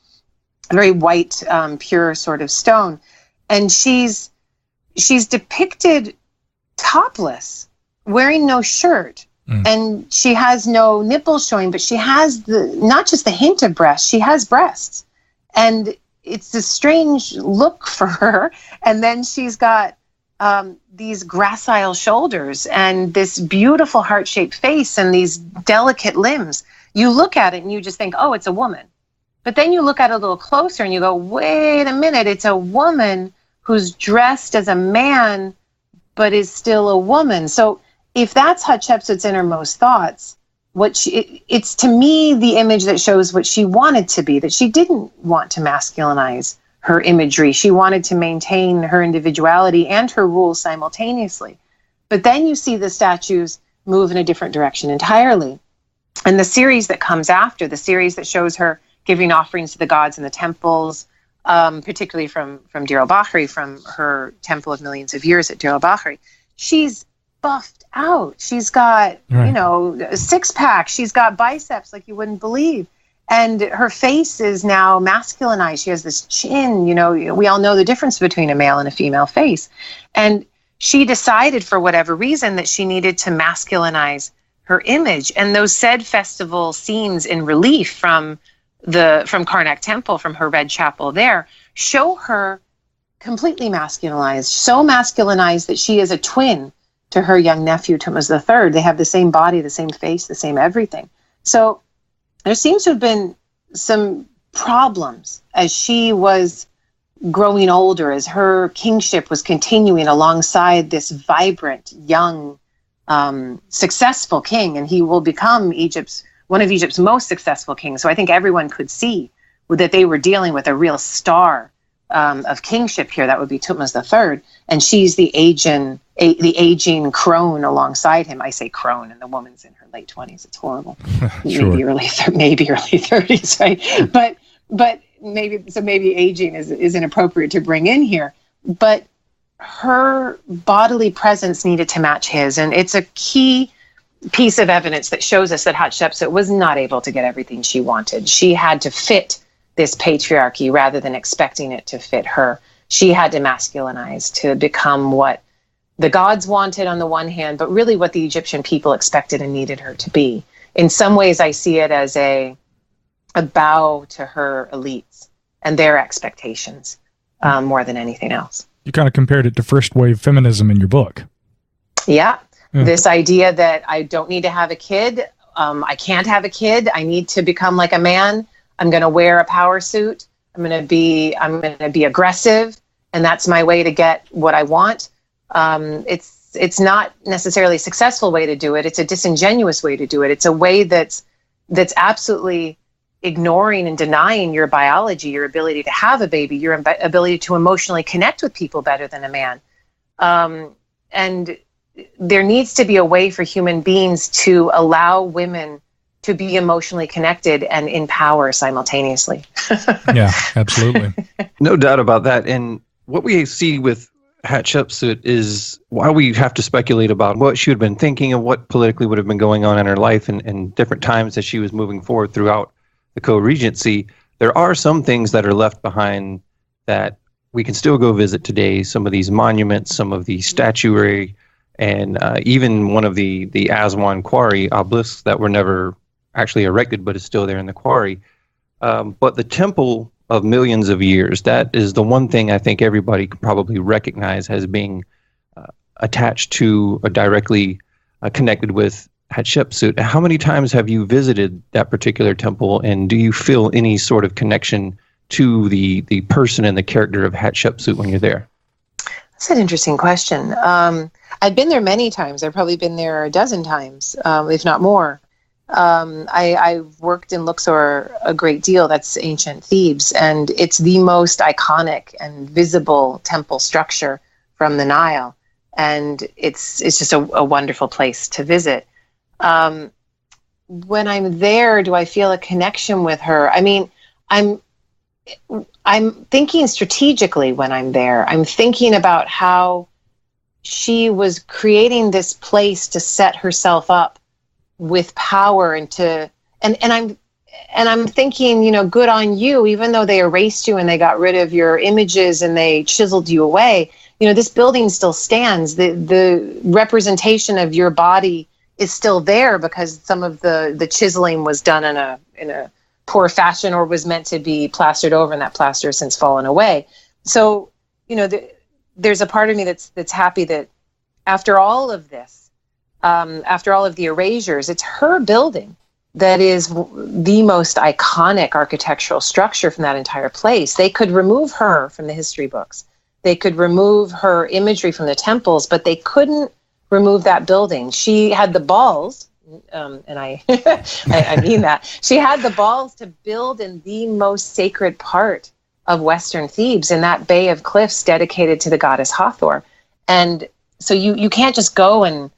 a very white, pure sort of stone. And she's depicted topless, wearing no shirt. And she has no nipples showing, but she has not just the hint of breast, she has breasts. And it's a strange look for her. And then she's got these gracile shoulders and this beautiful heart-shaped face and these delicate limbs. You look at it and you just think, oh, it's a woman. But then you look at it a little closer and you go, wait a minute, it's a woman who's dressed as a man, but is still a woman. So if that's Hatshepsut's innermost thoughts, it's to me the image that shows what she wanted to be, that she didn't want to masculinize her imagery. She wanted to maintain her individuality and her rules simultaneously. But then you see the statues move in a different direction entirely. And the series that comes after, the series that shows her giving offerings to the gods in the temples, particularly from Deir el-Bahri, from her temple of millions of years at Deir el-Bahri, she's buffed out. She's got, a six-pack. She's got biceps like you wouldn't believe. And her face is now masculinized. She has this chin, we all know the difference between a male and a female face. And she decided for whatever reason that she needed to masculinize her image. And those said festival scenes in relief from Karnak Temple, from her red chapel there, show her completely masculinized, so masculinized that she is a twin to her young nephew, Thutmose III. They have the same body, the same face, the same everything. So there seems to have been some problems as she was growing older, as her kingship was continuing alongside this vibrant, young, successful king, and he will become one of Egypt's most successful kings. So I think everyone could see that they were dealing with a real star of kingship here. That would be Thutmose III, and she's the aging crone alongside him. I say crone, and the woman's in her late 20s. It's horrible. Sure. maybe early 30s, right? But maybe aging is inappropriate to bring in here. But her bodily presence needed to match his, and it's a key piece of evidence that shows us that Hatshepsut was not able to get everything she wanted. She had to fit this patriarchy rather than expecting it to fit her. She had to masculinize to become what the gods wanted on the one hand, but really what the Egyptian people expected and needed her to be. In some ways, I see it as a bow to her elites and their expectations more than anything else. You kind of compared it to first wave feminism in your book. Yeah. This idea that I don't need to have a kid. I can't have a kid. I need to become like a man. I'm going to wear a power suit. I'm going to be aggressive, and that's my way to get what I want. It's not necessarily a successful way to do it. It's a disingenuous way to do it. It's a way that's absolutely ignoring and denying your biology, your ability to have a baby, your ability to emotionally connect with people better than a man. And there needs to be a way for human beings to allow women to be emotionally connected and in power simultaneously. Yeah, absolutely. No doubt about that. And what we see with Hatshepsut is why we have to speculate about what she would have been thinking and what politically would have been going on in her life and different times as she was moving forward throughout the co-regency. There are some things that are left behind that we can still go visit today. Some of these monuments, some of the statuary, and even one of the Aswan quarry obelisks that were never actually erected, but is still there in the quarry. But the temple of millions of years, that is the one thing I think everybody can probably recognize as being attached to or directly connected with Hatshepsut. How many times have you visited that particular temple, and do you feel any sort of connection to the person and the character of Hatshepsut when you're there? That's an interesting question. I've been there many times. I've probably been there a dozen times, if not more. I've worked in Luxor a great deal. That's ancient Thebes, and it's the most iconic and visible temple structure from the Nile, and it's just a wonderful place to visit. When I'm there, do I feel a connection with her? I mean, I'm thinking strategically when I'm there. I'm thinking about how she was creating this place to set herself up with power and I'm thinking, you know, good on you, even though they erased you and they got rid of your images and they chiseled you away. You know, this building still stands. The representation of your body is still there because some of the chiseling was done in a poor fashion or was meant to be plastered over, and that plaster has since fallen away. So, you know, there's a part of me that's happy that after all of this, after all of the erasures, it's her building that is the most iconic architectural structure from that entire place. They could remove her from the history books. They could remove her imagery from the temples, but they couldn't remove that building. She had the balls, and I mean that. She had the balls to build in the most sacred part of Western Thebes, in that bay of cliffs dedicated to the goddess Hathor. And so you can't just go and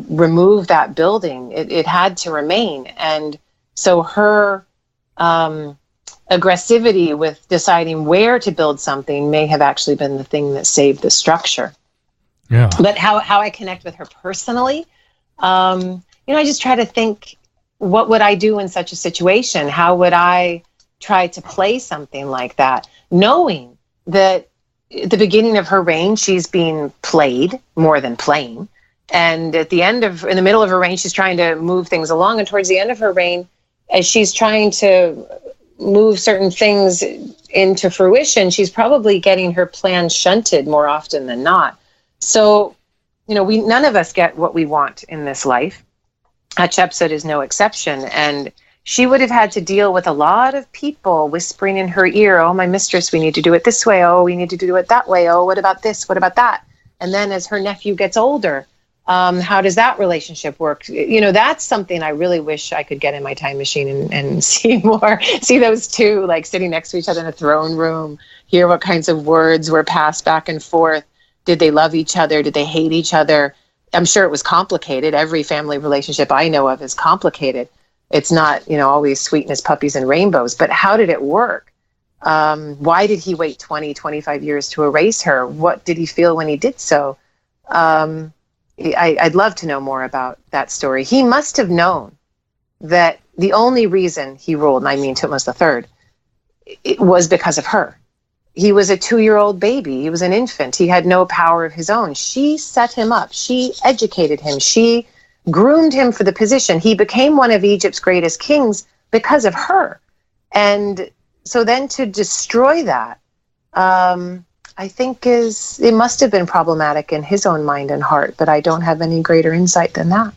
remove that building. It had to remain. And so her aggressivity with deciding where to build something may have actually been the thing that saved the structure. Yeah. But how I connect with her personally, you know, I just try to think, what would I do in such a situation? How would I try to play something like that, knowing that at the beginning of her reign, she's being played more than playing. And in the middle of her reign, she's trying to move things along. And towards the end of her reign, as she's trying to move certain things into fruition, she's probably getting her plans shunted more often than not. So, you know, none of us get what we want in this life. Hatshepsut is no exception. And she would have had to deal with a lot of people whispering in her ear, oh, my mistress, we need to do it this way. Oh, we need to do it that way. Oh, what about this? What about that? And then as her nephew gets older, how does that relationship work? You know, that's something I really wish I could get in my time machine and see more. See those two like sitting next to each other in a throne room, hear what kinds of words were passed back and forth. Did they love each other? Did they hate each other? I'm sure it was complicated. Every family relationship I know of is complicated. It's not, you know, always sweetness, puppies, and rainbows. But how did it work? Why did he wait 20, 25 years to erase her? What did he feel when he did so? I'd love to know more about that story. He must have known that the only reason he ruled, and I mean Thutmose III, it was because of her. He was a 2-year-old baby. He was an infant. He had no power of his own. She set him up. She educated him. She groomed him for the position. He became one of Egypt's greatest kings because of her. And so then to destroy that, I think it must have been problematic in his own mind and heart, but I don't have any greater insight than that.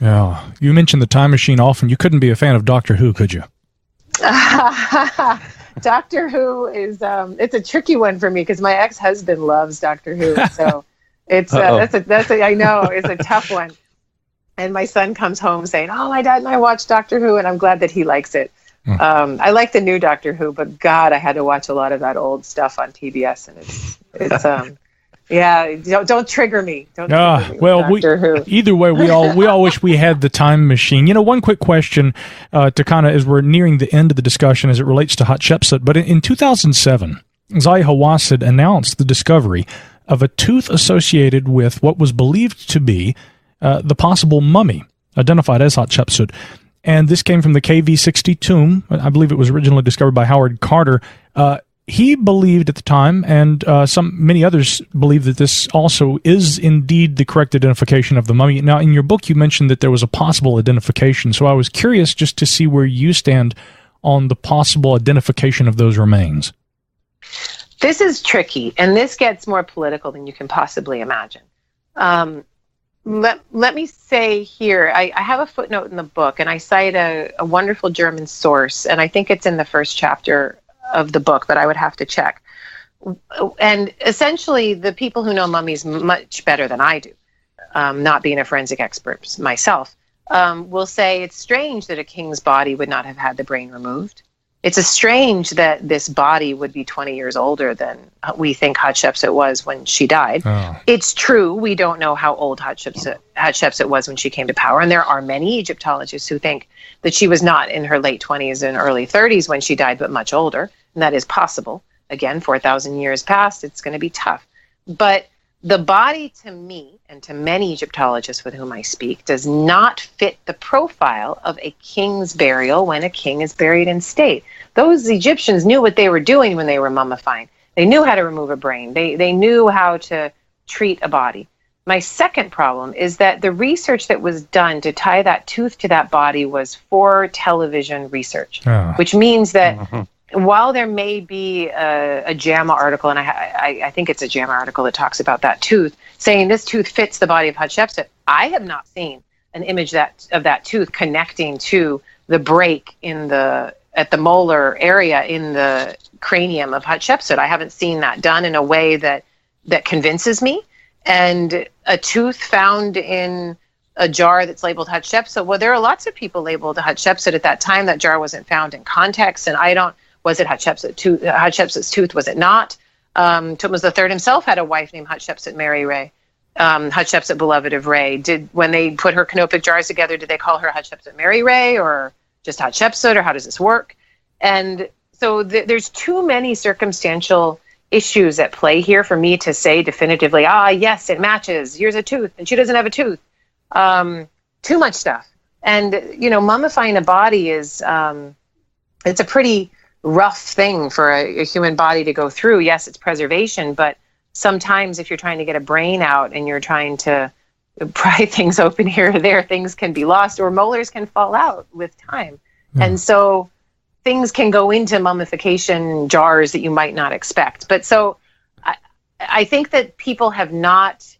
Yeah. You mentioned the time machine often. You couldn't be a fan of Doctor Who, could you? Doctor Who is, it's a tricky one for me because my ex-husband loves Doctor Who. So it's, I know, it's a tough one. And my son comes home saying, oh, my dad and I watched Doctor Who, and I'm glad that he likes it. I like the new Doctor Who, but God, I had to watch a lot of that old stuff on PBS, and it's yeah, don't trigger me. Don't trigger me well, either way, we all wish we had the time machine. You know, one quick question to kind of, as we're nearing the end of the discussion as it relates to Hatshepsut, but in 2007, Zahi Hawass had announced the discovery of a tooth associated with what was believed to be the possible mummy identified as Hatshepsut. And this came from the KV-60 tomb. I believe it was originally discovered by Howard Carter. He believed at the time, and many others believe, that this also is indeed the correct identification of the mummy. Now, in your book, you mentioned that there was a possible identification. So I was curious just to see where you stand on the possible identification of those remains. This is tricky, and this gets more political than you can possibly imagine. Let me say here, I have a footnote in the book, and I cite a wonderful German source, and I think it's in the first chapter of the book, but I would have to check. And essentially, the people who know mummies much better than I do, not being a forensic expert myself, will say it's strange that a king's body would not have had the brain removed. It's strange that this body would be 20 years older than we think Hatshepsut was when she died. Oh. It's true, we don't know how old Hatshepsut was when she came to power, and there are many Egyptologists who think that she was not in her late 20s and early 30s when she died, but much older, and that is possible. Again, 4,000 years past, it's going to be tough. But the body, to me, and to many Egyptologists with whom I speak, does not fit the profile of a king's burial when a king is buried in state. Those Egyptians knew what they were doing when they were mummifying. They knew how to remove a brain. They knew how to treat a body. My second problem is that the research that was done to tie that tooth to that body was for television research, which means that while there may be a JAMA article, and I think it's a JAMA article that talks about that tooth, saying this tooth fits the body of Hatshepsut, I have not seen an image of that tooth connecting to the break at the molar area in the cranium of Hatshepsut. I haven't seen that done in a way that convinces me. And a tooth found in a jar that's labeled Hatshepsut, well, there are lots of people labeled Hatshepsut at that time. That jar wasn't found in context, and was it Hatshepsut's tooth? Was it not? Thutmose III himself had a wife named Hatshepsut Mary Ray, Hatshepsut beloved of Re. When they put her canopic jars together, did they call her Hatshepsut Mary Ray or just Hatshepsut, or how does this work? And so there's too many circumstantial issues at play here for me to say definitively, yes, it matches. Here's a tooth, and she doesn't have a tooth. Too much stuff. And, mummifying a body is, it's a pretty rough thing for a human body to go through. Yes, it's preservation, but sometimes if you're trying to get a brain out and you're trying to pry things open here or there, things can be lost, or molars can fall out with time. And so things can go into mummification jars that you might not expect. But so I think that people have not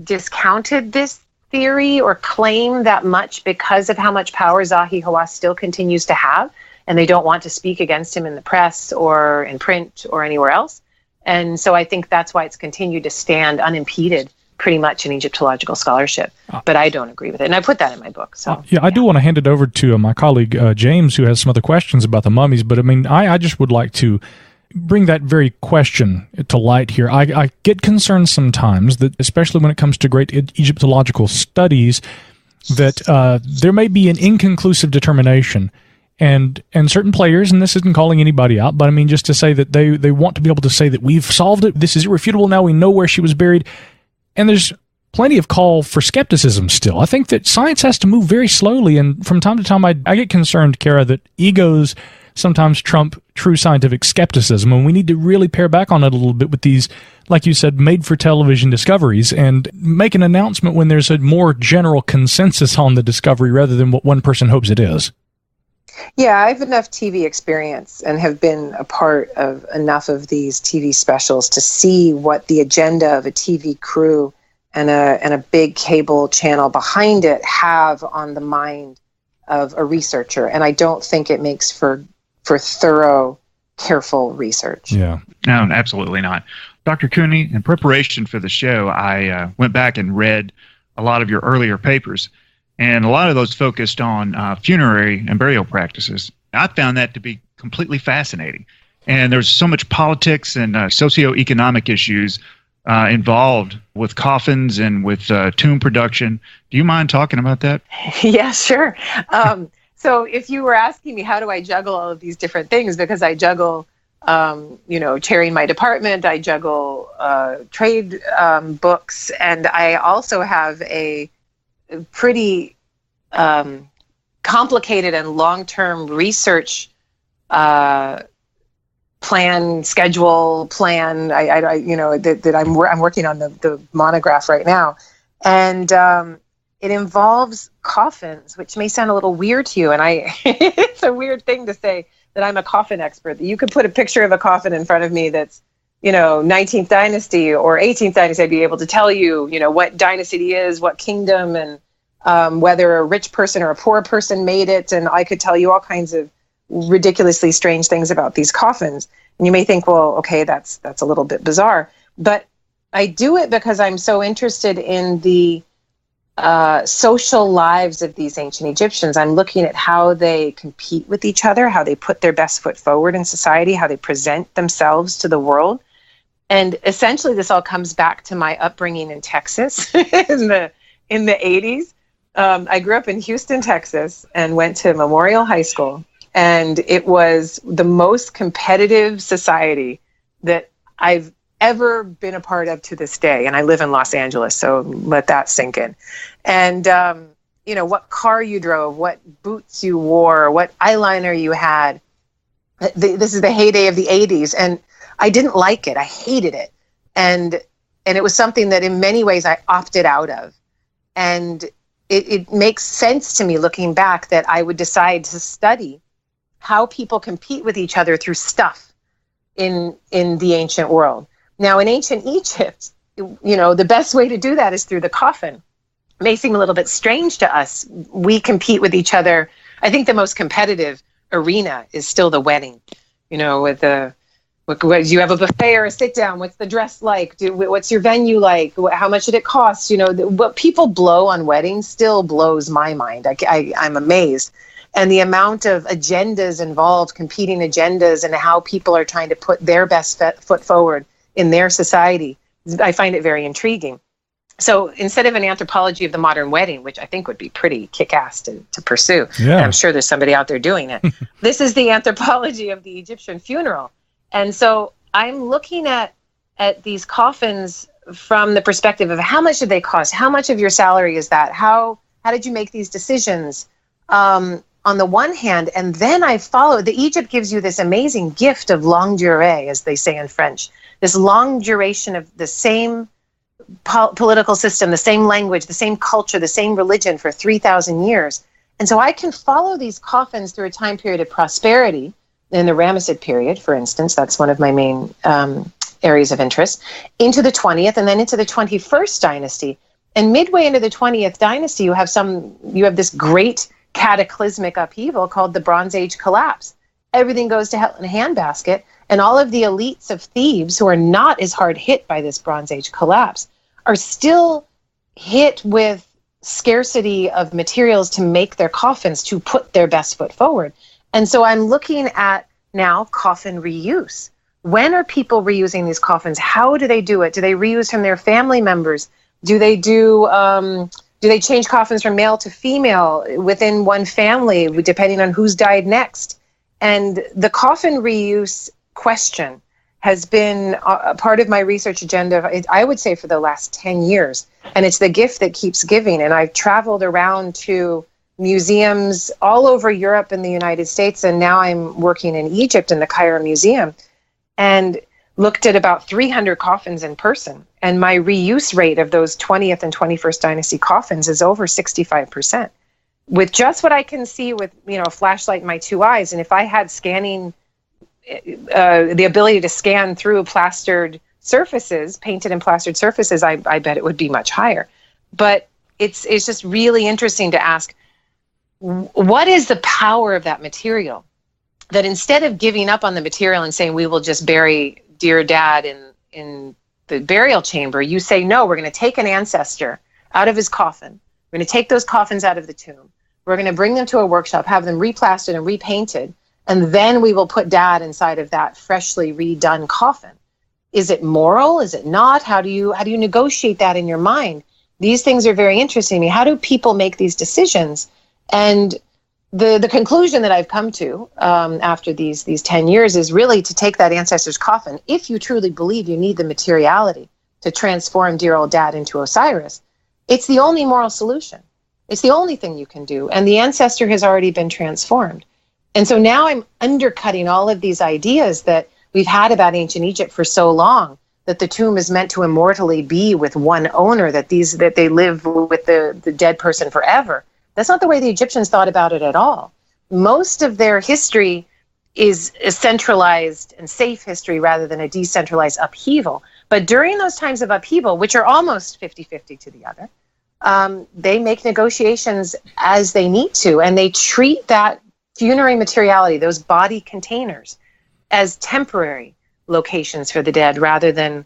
discounted this theory or claim that much because of how much power Zahi Hawass still continues to have. And they don't want to speak against him in the press or in print or anywhere else. And so I think that's why it's continued to stand unimpeded pretty much in Egyptological scholarship. But I don't agree with it. And I put that in my book. So I do want to hand it over to my colleague James, who has some other questions about the mummies. But I just would like to bring that very question to light here. I get concerned sometimes that, especially when it comes to great Egyptological studies, that there may be an inconclusive determination. And certain players, and this isn't calling anybody out, but just to say that they want to be able to say that we've solved it, this is irrefutable, now we know where she was buried. And there's plenty of call for skepticism still. I think that science has to move very slowly, and from time to time I get concerned, Kara, that egos sometimes trump true scientific skepticism, and we need to really pare back on it a little bit with these, like you said, made-for-television discoveries, and make an announcement when there's a more general consensus on the discovery rather than what one person hopes it is. Yeah, I have enough TV experience and have been a part of enough of these TV specials to see what the agenda of a TV crew and a big cable channel behind it have on the mind of a researcher. And I don't think it makes for thorough, careful research. Yeah, no, absolutely not. Dr. Cooney, in preparation for the show, I went back and read a lot of your earlier papers. And a lot of those focused on funerary and burial practices. I found that to be completely fascinating. And there's so much politics and socioeconomic issues involved with coffins and with tomb production. Do you mind talking about that? Yeah, sure. So if you were asking me, how do I juggle all of these different things? Because I juggle, chairing my department, I juggle trade books, and I also have a pretty complicated and long-term research schedule plan. That I'm working on the monograph right now, and it involves coffins, which may sound a little weird to you. And it's a weird thing to say that I'm a coffin expert. That you could put a picture of a coffin in front of me that's 19th dynasty or 18th dynasty, I'd be able to tell you, what dynasty it is, what kingdom, and whether a rich person or a poor person made it. And I could tell you all kinds of ridiculously strange things about these coffins. And you may think, well, okay, that's a little bit bizarre. But I do it because I'm so interested in the social lives of these ancient Egyptians. I'm looking at how they compete with each other, how they put their best foot forward in society, how they present themselves to the world. And essentially, this all comes back to my upbringing in Texas in the 80s. I grew up in Houston, Texas, and went to Memorial High School. And it was the most competitive society that I've ever been a part of to this day. And I live in Los Angeles, so let that sink in. And, what car you drove, what boots you wore, what eyeliner you had. This is the heyday of the 80s. And I didn't like it. I hated it. And it was something that in many ways I opted out of. And it makes sense to me looking back that I would decide to study how people compete with each other through stuff in the ancient world. Now, in ancient Egypt, the best way to do that is through the coffin. It may seem a little bit strange to us. We compete with each other. I think the most competitive arena is still the wedding, with the... Do you have a buffet or a sit down? What's the dress like? What's your venue like? How much did it cost? What people blow on weddings still blows my mind. I'm amazed. And the amount of agendas involved, competing agendas, and how people are trying to put their best foot forward in their society, I find it very intriguing. So instead of an anthropology of the modern wedding, which I think would be pretty kick-ass to pursue, and I'm sure there's somebody out there doing it, this is the anthropology of the Egyptian funeral. And so I'm looking at these coffins from the perspective of how much did they cost? How much of your salary is that? How did you make these decisions on the one hand? And then I follow, Egypt gives you this amazing gift of longue durée, as they say in French, this long duration of the same political system, the same language, the same culture, the same religion for 3,000 years. And so I can follow these coffins through a time period of prosperity. In the Ramessid period, for instance, that's one of my main areas of interest, into the 20th and then into the 21st dynasty. And midway into the 20th dynasty, you have this great cataclysmic upheaval called the Bronze Age collapse. Everything goes to hell in a handbasket, and all of the elites of Thebes, who are not as hard hit by this Bronze Age collapse, are still hit with scarcity of materials to make their coffins, to put their best foot forward. And so I'm looking at now coffin reuse. When are people reusing these coffins? How do they do it? Do they reuse from their family members? Do they change coffins from male to female within one family, depending on who's died next? And the coffin reuse question has been a part of my research agenda, I would say, for the last 10 years. And it's the gift that keeps giving. And I've traveled around to museums all over Europe and the United States, and now I'm working in Egypt in the Cairo Museum, and looked at about 300 coffins in person. And my reuse rate of those 20th and 21st dynasty coffins is over 65%. With just what I can see with a flashlight in my two eyes, and if I had scanning, the ability to scan through plastered surfaces, painted and plastered surfaces, I bet it would be much higher. But it's just really interesting to ask, what is the power of that material? That instead of giving up on the material and saying we will just bury dear dad in the burial chamber, you say, no, we're going to take an ancestor out of his coffin. We're going to take those coffins out of the tomb. We're going to bring them to a workshop, have them replastered and repainted, and then we will put dad inside of that freshly redone coffin. Is it moral? Is it not? How do you negotiate that in your mind? These things are very interesting to me. How do people make these decisions? And the conclusion that I've come to after these 10 years is really to take that ancestor's coffin. If you truly believe you need the materiality to transform dear old dad into Osiris, it's the only moral solution. It's the only thing you can do. And the ancestor has already been transformed. And so now I'm undercutting all of these ideas that we've had about ancient Egypt for so long, that the tomb is meant to immortally be with one owner, that they live with the dead person forever. That's not the way the Egyptians thought about it at all. Most of their history is a centralized and safe history rather than a decentralized upheaval. But during those times of upheaval, which are almost 50-50 to the other, they make negotiations as they need to, and they treat that funerary materiality, those body containers, as temporary locations for the dead rather than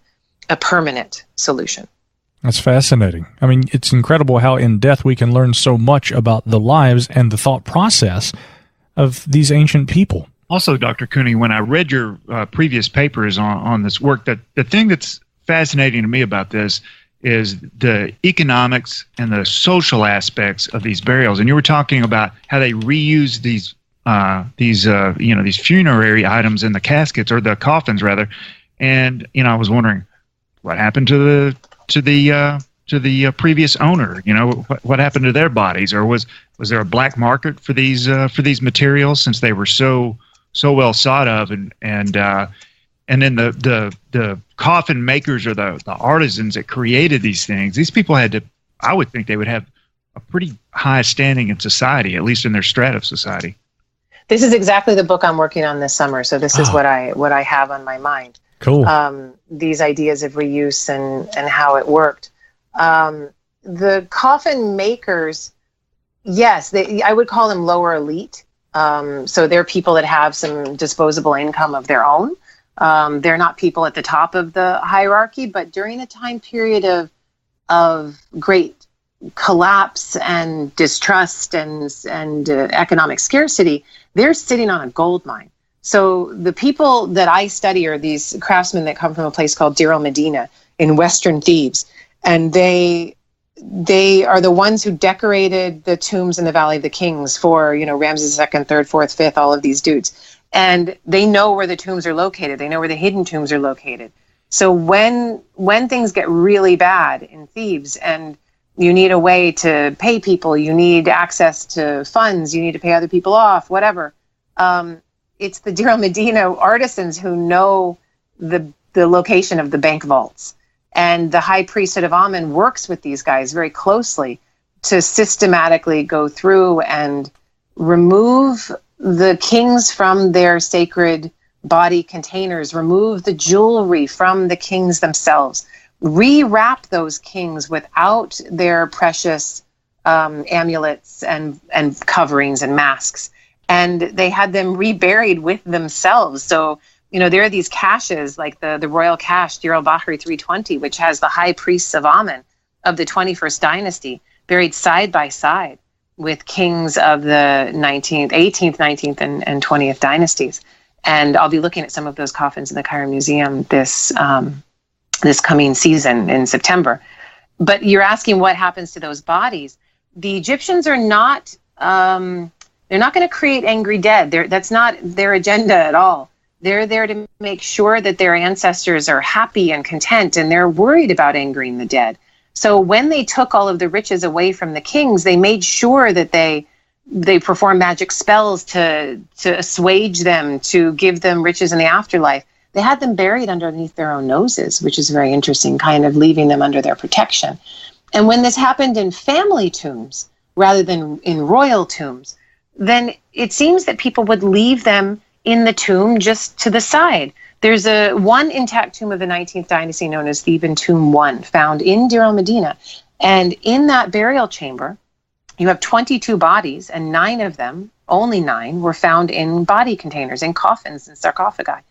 a permanent solution. That's fascinating. I mean, it's incredible how in death we can learn so much about the lives and the thought process of these ancient people. Also, Dr. Cooney, when I read your previous papers on this work, that the thing that's fascinating to me about this is the economics and the social aspects of these burials. And you were talking about how they reuse these funerary items in the caskets, or the coffins rather. And I was wondering what happened to the previous owner. What happened to their bodies, or was there a black market for these materials, since they were so well sought of, and then the coffin makers, or the artisans that created these things, these people had to, I would think they would have a pretty high standing in society, at least in their strata of society. This is exactly the book I'm working on this summer. So this is what I have on my mind. Cool. These ideas of reuse and how it worked. The coffin makers, yes, I would call them lower elite. So they're people that have some disposable income of their own. They're not people at the top of the hierarchy, but during a time period of great collapse and distrust and economic scarcity, they're sitting on a gold mine. So the people that I study are these craftsmen that come from a place called Deir el-Medina in Western Thebes, and they are the ones who decorated the tombs in the Valley of the Kings for Ramses II, III, IV, V, all of these dudes. And they know where the tombs are located. They know where the hidden tombs are located. So when things get really bad in Thebes and you need a way to pay people, you need access to funds, you need to pay other people off, whatever, it's the Deir el-Medina artisans who know the location of the bank vaults. And the high priesthood of Amen works with these guys very closely to systematically go through and remove the kings from their sacred body containers, remove the jewelry from the kings themselves, rewrap those kings without their precious amulets and coverings and masks. And they had them reburied with themselves. So, there are these caches, like the royal cache, Deir el-Bahri 320, which has the high priests of Amen of the 21st dynasty buried side by side with kings of the 18th, 19th, and 20th dynasties. And I'll be looking at some of those coffins in the Cairo Museum this coming season in September. But you're asking what happens to those bodies. The Egyptians are not, they're not going to create angry dead. That's not their agenda at all. They're there to make sure that their ancestors are happy and content, and they're worried about angering the dead. So when they took all of the riches away from the kings, they made sure that they performed magic spells to assuage them, to give them riches in the afterlife. They had them buried underneath their own noses, which is very interesting, kind of leaving them under their protection. And when this happened in family tombs rather than in royal tombs, then it seems that people would leave them in the tomb just to the side. There's one intact tomb of the 19th dynasty known as Theban Tomb 1 found in Deir el-Medina. And in that burial chamber, you have 22 bodies, and 9 of them, only 9, were found in body containers, in coffins and sarcophagi.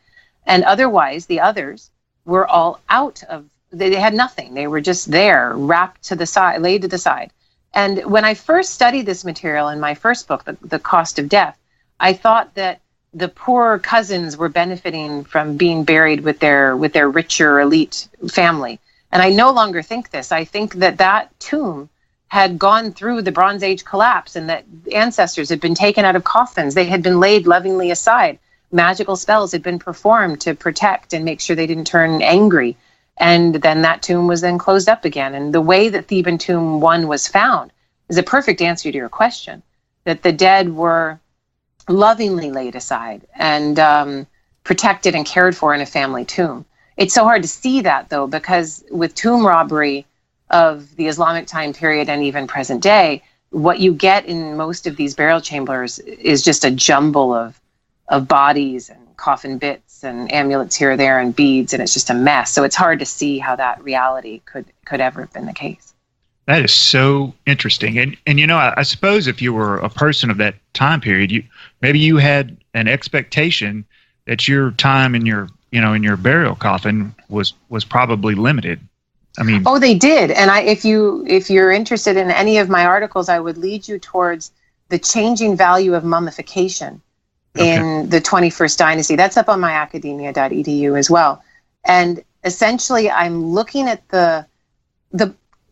And otherwise, the others were all out of, they had nothing. They were just there, wrapped to the side, laid to the side. And when I first studied this material in my first book, The Cost of Death, I thought that the poor cousins were benefiting from being buried with their richer elite family. And I no longer think this. I think that tomb had gone through the Bronze Age collapse, and that ancestors had been taken out of coffins. They had been laid lovingly aside. Magical spells had been performed to protect and make sure they didn't turn angry. And then that tomb was then closed up again. And the way that Theban Tomb 1 was found is a perfect answer to your question, that the dead were lovingly laid aside and protected and cared for in a family tomb. It's so hard to see that, though, because with tomb robbery of the Islamic time period and even present day, what you get in most of these burial chambers is just a jumble of bodies and coffin bits and amulets here or there and beads, and it's just a mess. So it's hard to see how that reality could ever have been the case. That is so interesting. And I suppose if you were a person of that time period, maybe you had an expectation that your time in your burial coffin was probably limited. I mean, oh, they did. And if you're interested in any of my articles, I would lead you towards the changing value of mummification in the 21st dynasty. That's up on my academia.edu as well. And essentially, I'm looking at the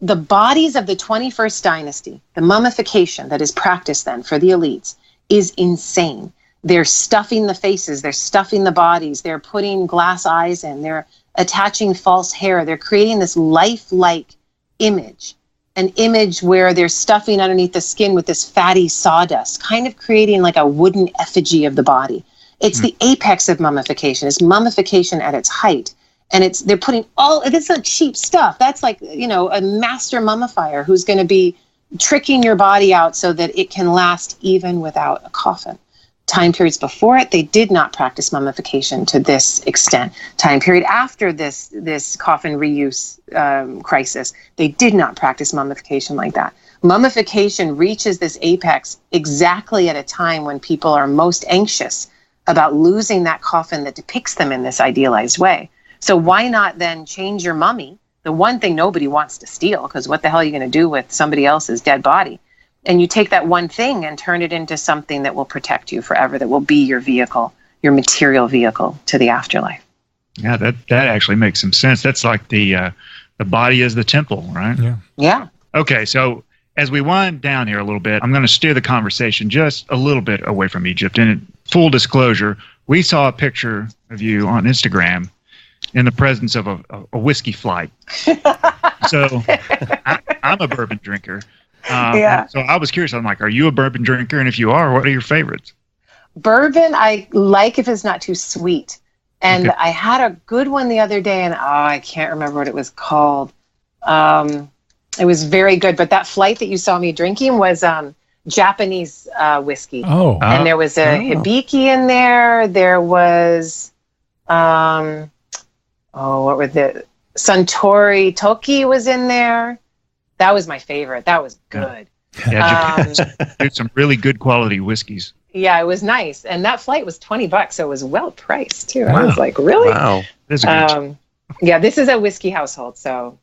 bodies of the 21st dynasty. The mummification that is practiced then for the elites is insane. They're stuffing the faces, they're stuffing the bodies, they're putting glass eyes in, they're attaching false hair, they're creating this lifelike image, an image where they're stuffing underneath the skin with this fatty sawdust, kind of creating like a wooden effigy of the body. It's the apex of mummification. It's mummification at its height. And they're putting it's not cheap stuff. That's like, a master mummifier who's going to be tricking your body out so that it can last even without a coffin. Time periods before it, they did not practice mummification to this extent. Time period after this coffin reuse crisis, they did not practice mummification like that. Mummification reaches this apex exactly at a time when people are most anxious about losing that coffin that depicts them in this idealized way. So why not then change your mummy, the one thing nobody wants to steal, because what the hell are you going to do with somebody else's dead body? And you take that one thing and turn it into something that will protect you forever, that will be your vehicle, your material vehicle to the afterlife. Yeah, that actually makes some sense. That's like the body is the temple, right? Yeah. Okay, so as we wind down here a little bit, I'm going to steer the conversation just a little bit away from Egypt. And full disclosure, we saw a picture of you on Instagram in the presence of a whiskey flight. So I'm a bourbon drinker. So I was curious. I'm like, are you a bourbon drinker? And if you are, what are your favorites? Bourbon, I like if it's not too sweet. And I had a good one the other day, and I can't remember what it was called. It was very good. But that flight that you saw me drinking was Japanese whiskey. And there was a hibiki in there. There was... what were the Suntory Toki was in there. That was my favorite. That was good. Yeah, Japan some really good quality whiskeys. Yeah, it was nice. And that flight was $20, so it was well priced too. Wow. I was like, really? Wow. This is yeah, this is a whiskey household, so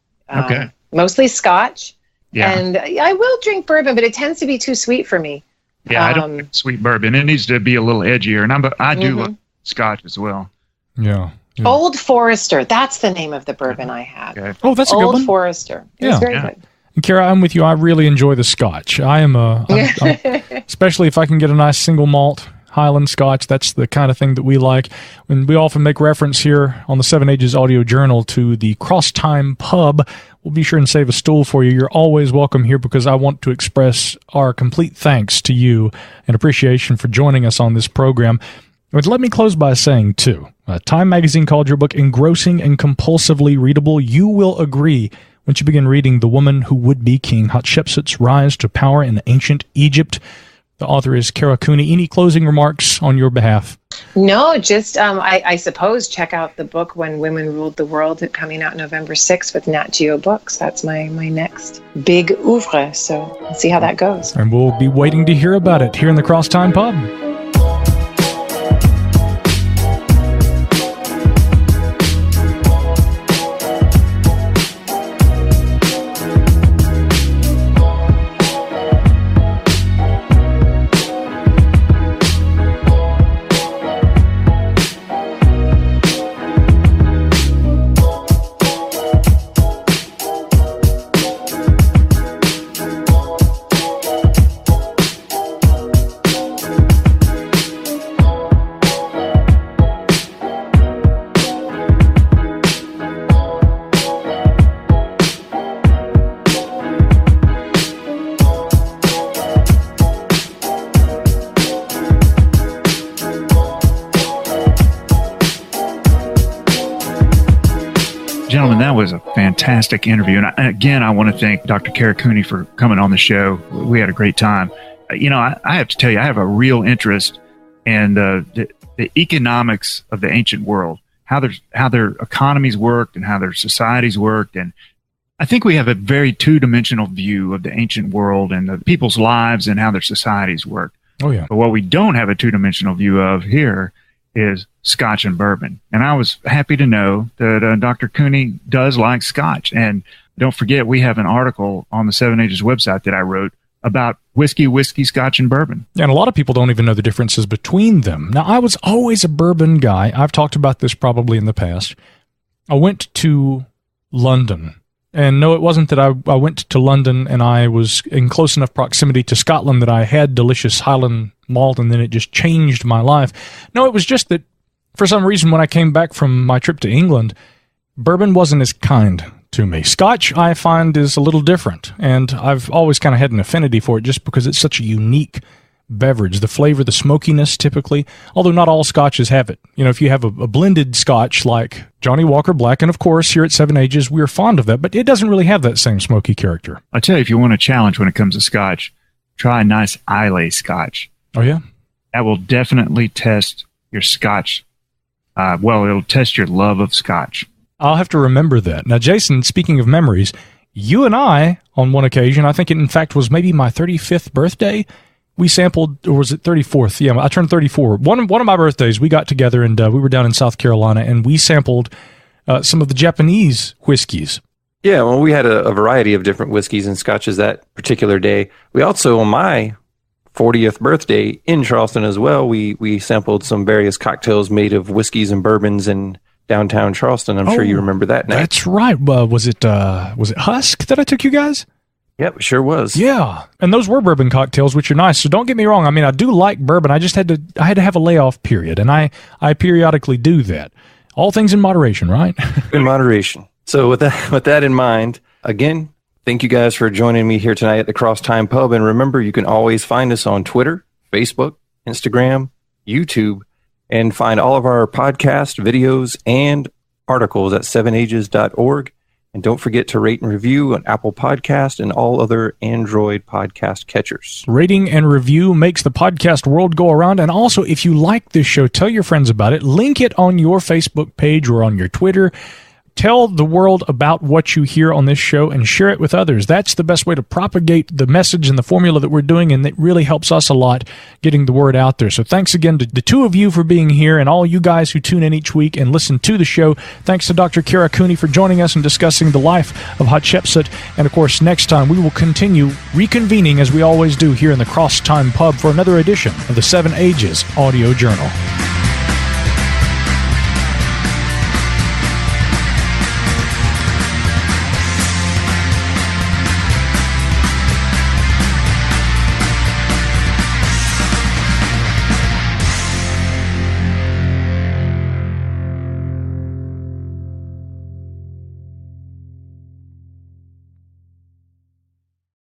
mostly Scotch. Yeah. And I will drink bourbon, but it tends to be too sweet for me. Yeah, I don't like sweet bourbon. It needs to be a little edgier, and I do love Scotch as well. Yeah. Old Forester. That's the name of the bourbon I had. Okay. Oh, that's a good one. Old Forester. It was very good. And Kara, I'm with you. I really enjoy the Scotch. I'm especially if I can get a nice single malt Highland Scotch. That's the kind of thing that we like. And we often make reference here on the 7 Ages Audio Journal to the Cross Time Pub. We'll be sure and save a stool for you. You're always welcome here because I want to express our complete thanks to you and appreciation for joining us on this program. But let me close by saying, too, Time Magazine called your book engrossing and compulsively readable. You will agree once you begin reading The Woman Who Would Be King, Hatshepsut's Rise to Power in Ancient Egypt. The author is Kara Cooney. Any closing remarks on your behalf? No, just I suppose check out the book When Women Ruled the World, coming out November 6th with Nat Geo Books. That's my next big oeuvre, so let's see how that goes. And we'll be waiting to hear about it here in the Cross Time Pub. Gentlemen, that was a fantastic interview. And again, I want to thank Dr. Kara Cooney for coming on the show. We had a great time. I have to tell you, I have a real interest in the economics of the ancient world, how their economies worked and how their societies worked. And I think we have a very two-dimensional view of the ancient world and the people's lives and how their societies worked. Oh, yeah. But what we don't have a two-dimensional view of here is Scotch and bourbon. And I was happy to know that Dr. Cooney does like Scotch. And don't forget, we have an article on the Seven Ages website that I wrote about whiskey, Scotch, and bourbon. And a lot of people don't even know the differences between them. Now, I was always a bourbon guy. I've talked about this probably in the past. I went to London. And no, it wasn't that I went to London and I was in close enough proximity to Scotland that I had delicious Highland malt and then it just changed my life. No, it was just that for some reason when I came back from my trip to England, bourbon wasn't as kind to me. Scotch, I find, is a little different, and I've always kind of had an affinity for it just because it's such a unique beverage. The flavor, the smokiness, typically, although not all Scotches have it. You know, if you have a blended Scotch like Johnny Walker Black, and of course, here at Seven Ages, we're fond of that, but it doesn't really have that same smoky character. I tell you, if you want a challenge when it comes to Scotch, try a nice Islay Scotch. Oh, yeah? That will definitely test your Scotch. It'll test your love of Scotch. I'll have to remember that. Now, Jason, speaking of memories, you and I, on one occasion, I think it in fact was maybe my 35th birthday, we sampled, or was it 34th? Yeah, I turned 34. One of my birthdays, we got together and we were down in South Carolina and we sampled some of the Japanese whiskeys. Yeah, well, we had a variety of different whiskeys and scotches that particular day. We also, on my 40th birthday in Charleston as well, we sampled some various cocktails made of whiskeys and bourbons in downtown Charleston. I'm sure you remember that night. That's right. Was it Husk that I took you guys? Yep, sure was. Yeah, and those were bourbon cocktails, which are nice. So don't get me wrong. I mean, I do like bourbon. I just had to have a layoff period, and I periodically do that. All things in moderation, right? In moderation. So with that in mind, again, thank you guys for joining me here tonight at the Cross Time Pub. And remember, you can always find us on Twitter, Facebook, Instagram, YouTube, and find all of our podcast videos and articles at sevenages.org. And don't forget to rate and review on Apple Podcast and all other Android podcast catchers. Rating and review makes the podcast world go around. And also, if you like this show, tell your friends about it. Link it on your Facebook page or on your Twitter. Tell the world about what you hear on this show and share it with others. That's the best way to propagate the message and the formula that we're doing, and it really helps us a lot getting the word out there. So thanks again to the two of you for being here and all you guys who tune in each week and listen to the show. Thanks to Dr. Kara Cooney for joining us and discussing the life of Hatshepsut. And of course, next time we will continue reconvening as we always do here in the Cross Time Pub for another edition of the Seven Ages Audio Journal.